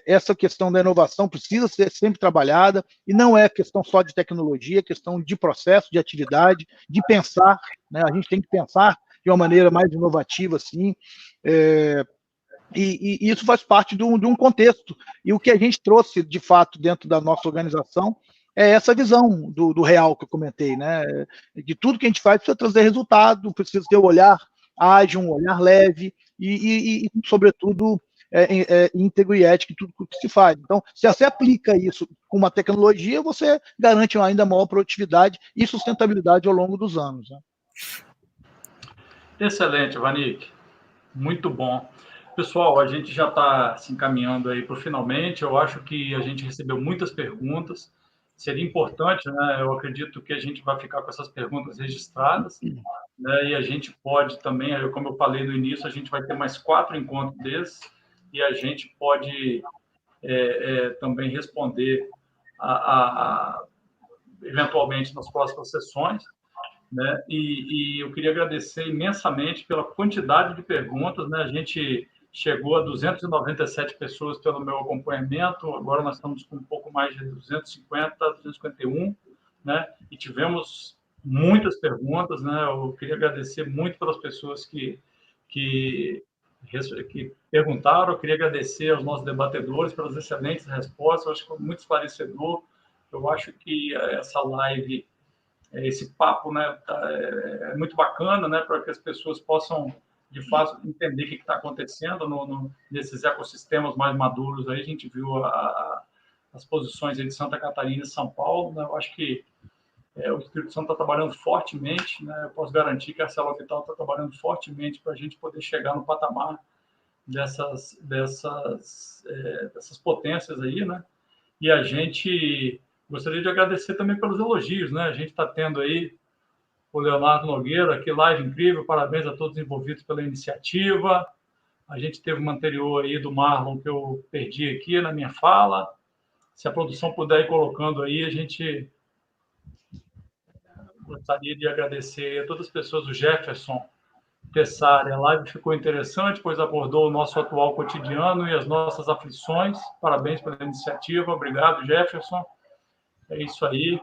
essa questão da inovação precisa ser sempre trabalhada, e não é questão só de tecnologia, é questão de processo, de atividade, de pensar, né? A gente tem que pensar de uma maneira mais inovativa, assim, e isso faz parte de um contexto. E o que a gente trouxe, de fato, dentro da nossa organização, é essa visão do real que eu comentei, né? De tudo que a gente faz precisa trazer resultado, precisa ter um olhar ágil, um olhar leve, e sobretudo, íntegro e ético em tudo que se faz. Então, se você aplica isso com uma tecnologia, você garante ainda maior produtividade e sustentabilidade ao longo dos anos, né? Excelente, Vanik. Muito bom. Pessoal, a gente já está se encaminhando aí para o finalmente. Eu acho que a gente recebeu muitas perguntas. Seria importante, né? Eu acredito que a gente vai ficar com essas perguntas registradas, né? E a gente pode também, como eu falei no início, a gente vai ter mais 4 encontros desses e a gente pode também responder eventualmente nas próximas sessões, né? E eu queria agradecer imensamente pela quantidade de perguntas, né? A gente chegou a 297 pessoas pelo meu acompanhamento, agora nós estamos com um pouco mais de 250, 251, né? E tivemos muitas perguntas, né? Eu queria agradecer muito pelas pessoas que perguntaram, eu queria agradecer aos nossos debatedores pelas excelentes respostas, eu acho que foi muito esclarecedor, eu acho que essa live, esse papo, né, é muito bacana, né, para que as pessoas possam, de fato, entender o que está acontecendo nesses ecossistemas mais maduros. Aí a gente viu as posições de Santa Catarina e São Paulo, né, eu acho que o Espírito Santo está trabalhando fortemente, né, eu posso garantir que a ArcelorMittal está trabalhando fortemente para a gente poder chegar no patamar dessas potências aí, né, e a gente gostaria de agradecer também pelos elogios, né? A gente está tendo aí o Leonardo Nogueira, que live incrível, parabéns a todos envolvidos pela iniciativa. A gente teve uma anterior aí do Marlon que eu perdi aqui na minha fala. Se a produção puder ir colocando aí, a gente gostaria de agradecer a todas as pessoas, o Jefferson Tessari. A live ficou interessante, pois abordou o nosso atual cotidiano e as nossas aflições. Parabéns pela iniciativa. Obrigado, Jefferson. É isso aí.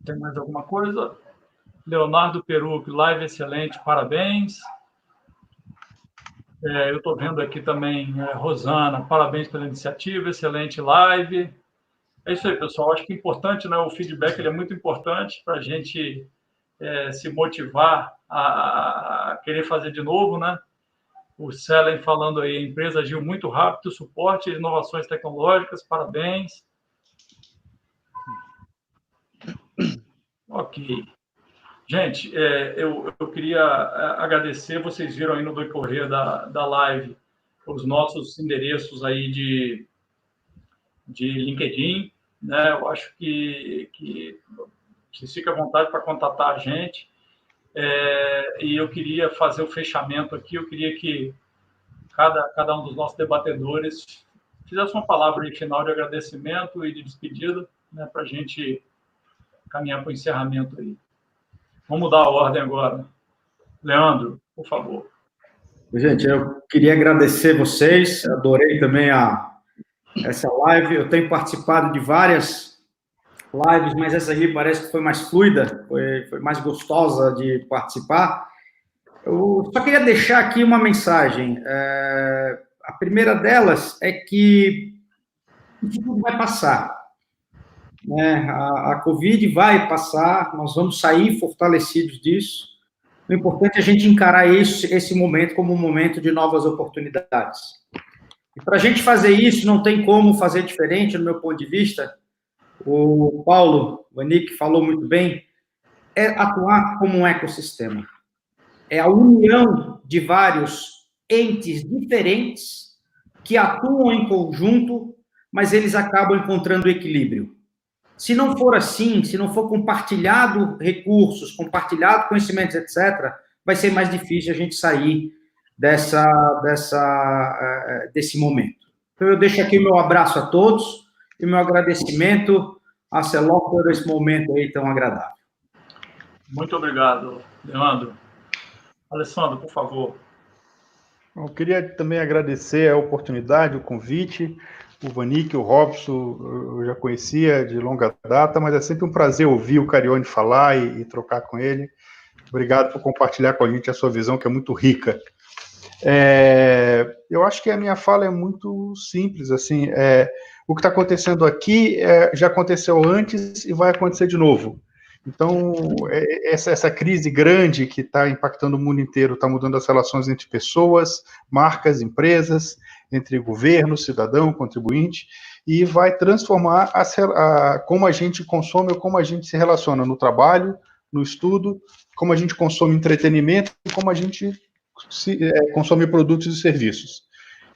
Tem mais alguma coisa? Leonardo Peruc, live excelente, parabéns. Eu estou vendo aqui também, Rosana, parabéns pela iniciativa, excelente live. É isso aí, pessoal. Acho que é importante, né? O feedback ele é muito importante para a gente se motivar a querer fazer de novo, né? O Selen falando aí, a empresa agiu muito rápido, suporte e inovações tecnológicas, parabéns. Ok. Gente, eu queria agradecer, vocês viram aí no decorrer da live os nossos endereços aí de LinkedIn, né? Eu acho que vocês fiquem à vontade para contatar a gente. E eu queria fazer o fechamento aqui, eu queria que cada um dos nossos debatedores fizesse uma palavra de final de agradecimento e de despedida, né, para a gente caminhar para o encerramento aí. Vamos mudar a ordem agora. Leandro, por favor. Gente, eu queria agradecer vocês, adorei também essa live. Eu tenho participado de várias lives, mas essa aqui parece que foi mais fluida, foi mais gostosa de participar. Eu só queria deixar aqui uma mensagem. A primeira delas é que isso tudo vai passar. Né? A Covid vai passar, nós vamos sair fortalecidos disso. O importante é a gente encarar esse momento como um momento de novas oportunidades. E para a gente fazer isso, não tem como fazer diferente, no meu ponto de vista. O Paulo Vanik falou muito bem, é atuar como um ecossistema. É a união de vários entes diferentes que atuam em conjunto, mas eles acabam encontrando equilíbrio. Se não for assim, se não for compartilhado recursos, compartilhado conhecimentos, etc., vai ser mais difícil a gente sair desse momento. Então, eu deixo aqui o meu abraço a todos e o meu agradecimento a Arcelor por esse momento aí tão agradável. Muito obrigado, Leandro. Alessandro, por favor. Eu queria também agradecer a oportunidade, o convite. O Vanik, o Robson, eu já conhecia de longa data, mas é sempre um prazer ouvir o Carione falar e trocar com ele. Obrigado por compartilhar com a gente a sua visão, que é muito rica. Eu acho que a minha fala é muito simples. Assim, o que está acontecendo aqui já aconteceu antes e vai acontecer de novo. Então, essa crise grande que está impactando o mundo inteiro, está mudando as relações entre pessoas, marcas, empresas, entre governo, cidadão, contribuinte, e vai transformar como a gente consome ou como a gente se relaciona no trabalho, no estudo, como a gente consome entretenimento e como a gente consome produtos e serviços.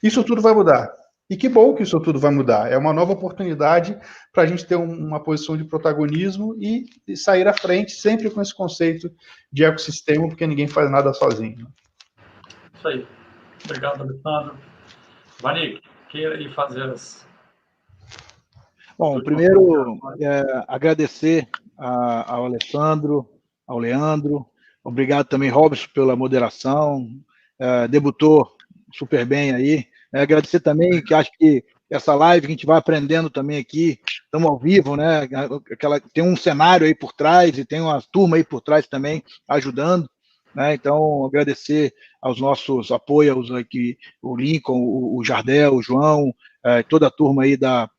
Isso tudo vai mudar. E que bom que isso tudo vai mudar. É uma nova oportunidade para a gente ter uma posição de protagonismo e sair à frente, sempre com esse conceito de ecossistema, porque ninguém faz nada sozinho. Isso aí. Obrigado, Alessandro. Vanik, queira ir fazer as... Bom, primeiro, agradecer ao Alessandro, ao Leandro. Obrigado também, Robson, pela moderação. Debutou super bem aí. Agradecer também, que acho que essa live que a gente vai aprendendo também aqui, estamos ao vivo, né? Tem um cenário aí por trás e tem uma turma aí por trás também ajudando, né? Então, agradecer aos nossos apoios aqui, o Lincoln, o Jardel, o João, toda a turma aí da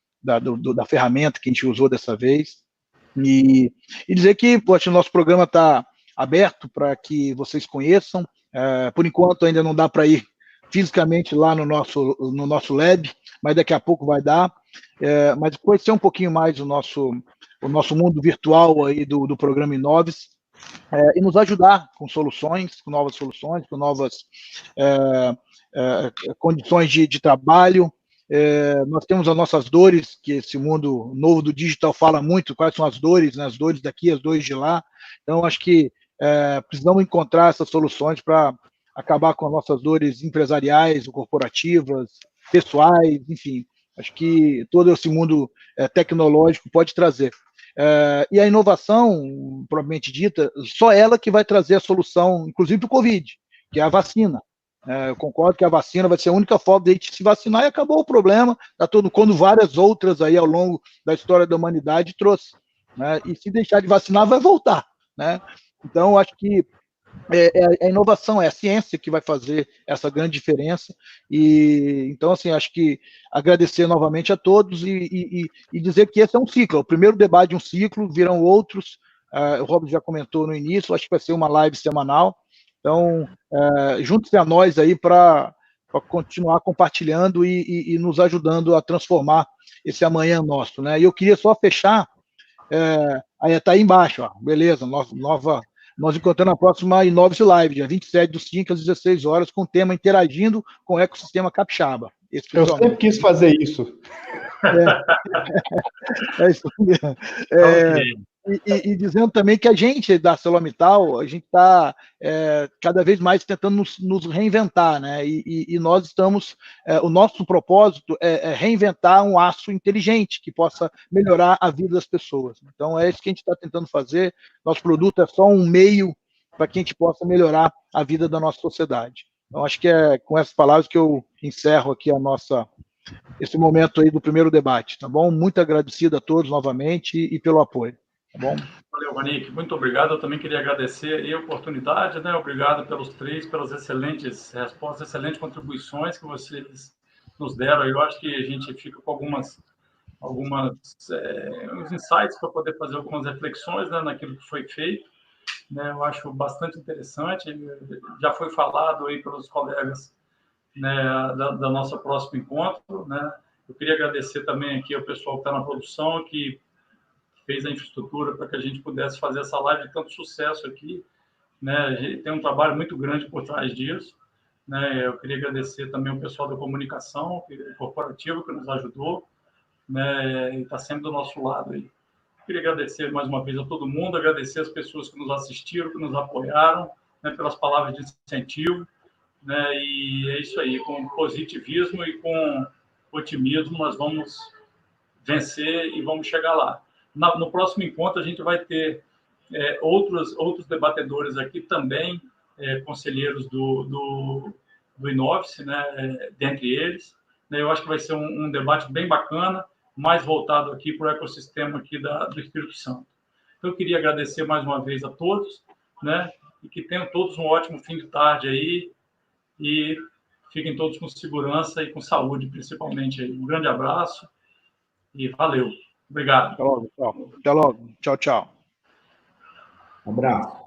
ferramenta que a gente usou dessa vez. E dizer que o nosso programa está aberto para que vocês conheçam. Por enquanto, ainda não dá para ir fisicamente lá no nosso lab, mas daqui a pouco vai dar. Mas conhecer um pouquinho mais o nosso mundo virtual aí do programa Inoves, e nos ajudar com soluções, com novas soluções, com novas condições de trabalho. Nós temos as nossas dores, que esse mundo novo do digital fala muito, quais são as dores, né? As dores daqui, as dores de lá. Então, acho que precisamos encontrar essas soluções para acabar com as nossas dores empresariais, corporativas, pessoais, enfim. Acho que todo esse mundo tecnológico pode trazer. E a inovação, propriamente dita, só ela que vai trazer a solução, inclusive para o Covid, que é a vacina. Eu concordo que a vacina vai ser a única forma de a gente se vacinar e acabou o problema, quando várias outras aí ao longo da história da humanidade trouxe. Né? E se deixar de vacinar, vai voltar. Né? Então, acho que a inovação, é a ciência que vai fazer essa grande diferença. E então, assim, acho que agradecer novamente a todos e dizer que esse é um ciclo, é o primeiro debate de um ciclo, virão outros. O Robert já comentou no início, acho que vai ser uma live semanal. Então, junte-se a nós aí para continuar compartilhando e nos ajudando a transformar esse amanhã nosso. Né? E eu queria só fechar, aí está aí embaixo, ó, beleza, nós encontramos na próxima Inoves Live, dia 27/5, às 16 horas, com o tema Interagindo com o Ecossistema Capixaba. Eu sempre quis fazer isso. É isso mesmo. E dizendo também que a gente, da ArcelorMittal, a gente está cada vez mais tentando nos reinventar, né? E nós estamos, o nosso propósito é reinventar um aço inteligente que possa melhorar a vida das pessoas. Então, é isso que a gente está tentando fazer. Nosso produto é só um meio para que a gente possa melhorar a vida da nossa sociedade. Então, acho que é com essas palavras que eu encerro aqui esse momento aí do primeiro debate, tá bom? Muito agradecido a todos novamente e pelo apoio. Tá bom? Valeu, Vanik. Muito obrigado. Eu também queria agradecer a oportunidade, né? Obrigado pelos três, pelas excelentes respostas, excelentes contribuições que vocês nos deram. Eu acho que a gente fica com uns insights para poder fazer algumas reflexões, né, naquilo que foi feito. Né? Eu acho bastante interessante. Já foi falado aí pelos colegas, né, da nossa próximo encontro. Né? Eu queria agradecer também aqui ao pessoal que está na produção, que fez a infraestrutura para que a gente pudesse fazer essa live de tanto sucesso aqui. Né? A gente tem um trabalho muito grande por trás disso. Né? Eu queria agradecer também o pessoal da comunicação corporativa que nos ajudou, né? E está sempre do nosso lado aí. Eu queria agradecer mais uma vez a todo mundo, agradecer as pessoas que nos assistiram, que nos apoiaram, né, pelas palavras de incentivo. Né? E é isso aí, com positivismo e com otimismo nós vamos vencer e vamos chegar lá. No próximo encontro, a gente vai ter outros debatedores aqui também, conselheiros do Inoves, né, dentre eles. Né, eu acho que vai ser um debate bem bacana, mais voltado aqui para o ecossistema aqui do Espírito Santo. Então, eu queria agradecer mais uma vez a todos, né, e que tenham todos um ótimo fim de tarde aí, e fiquem todos com segurança e com saúde, principalmente aí. Um grande abraço e valeu. Obrigado. Até logo. Tchau, tchau. Um abraço.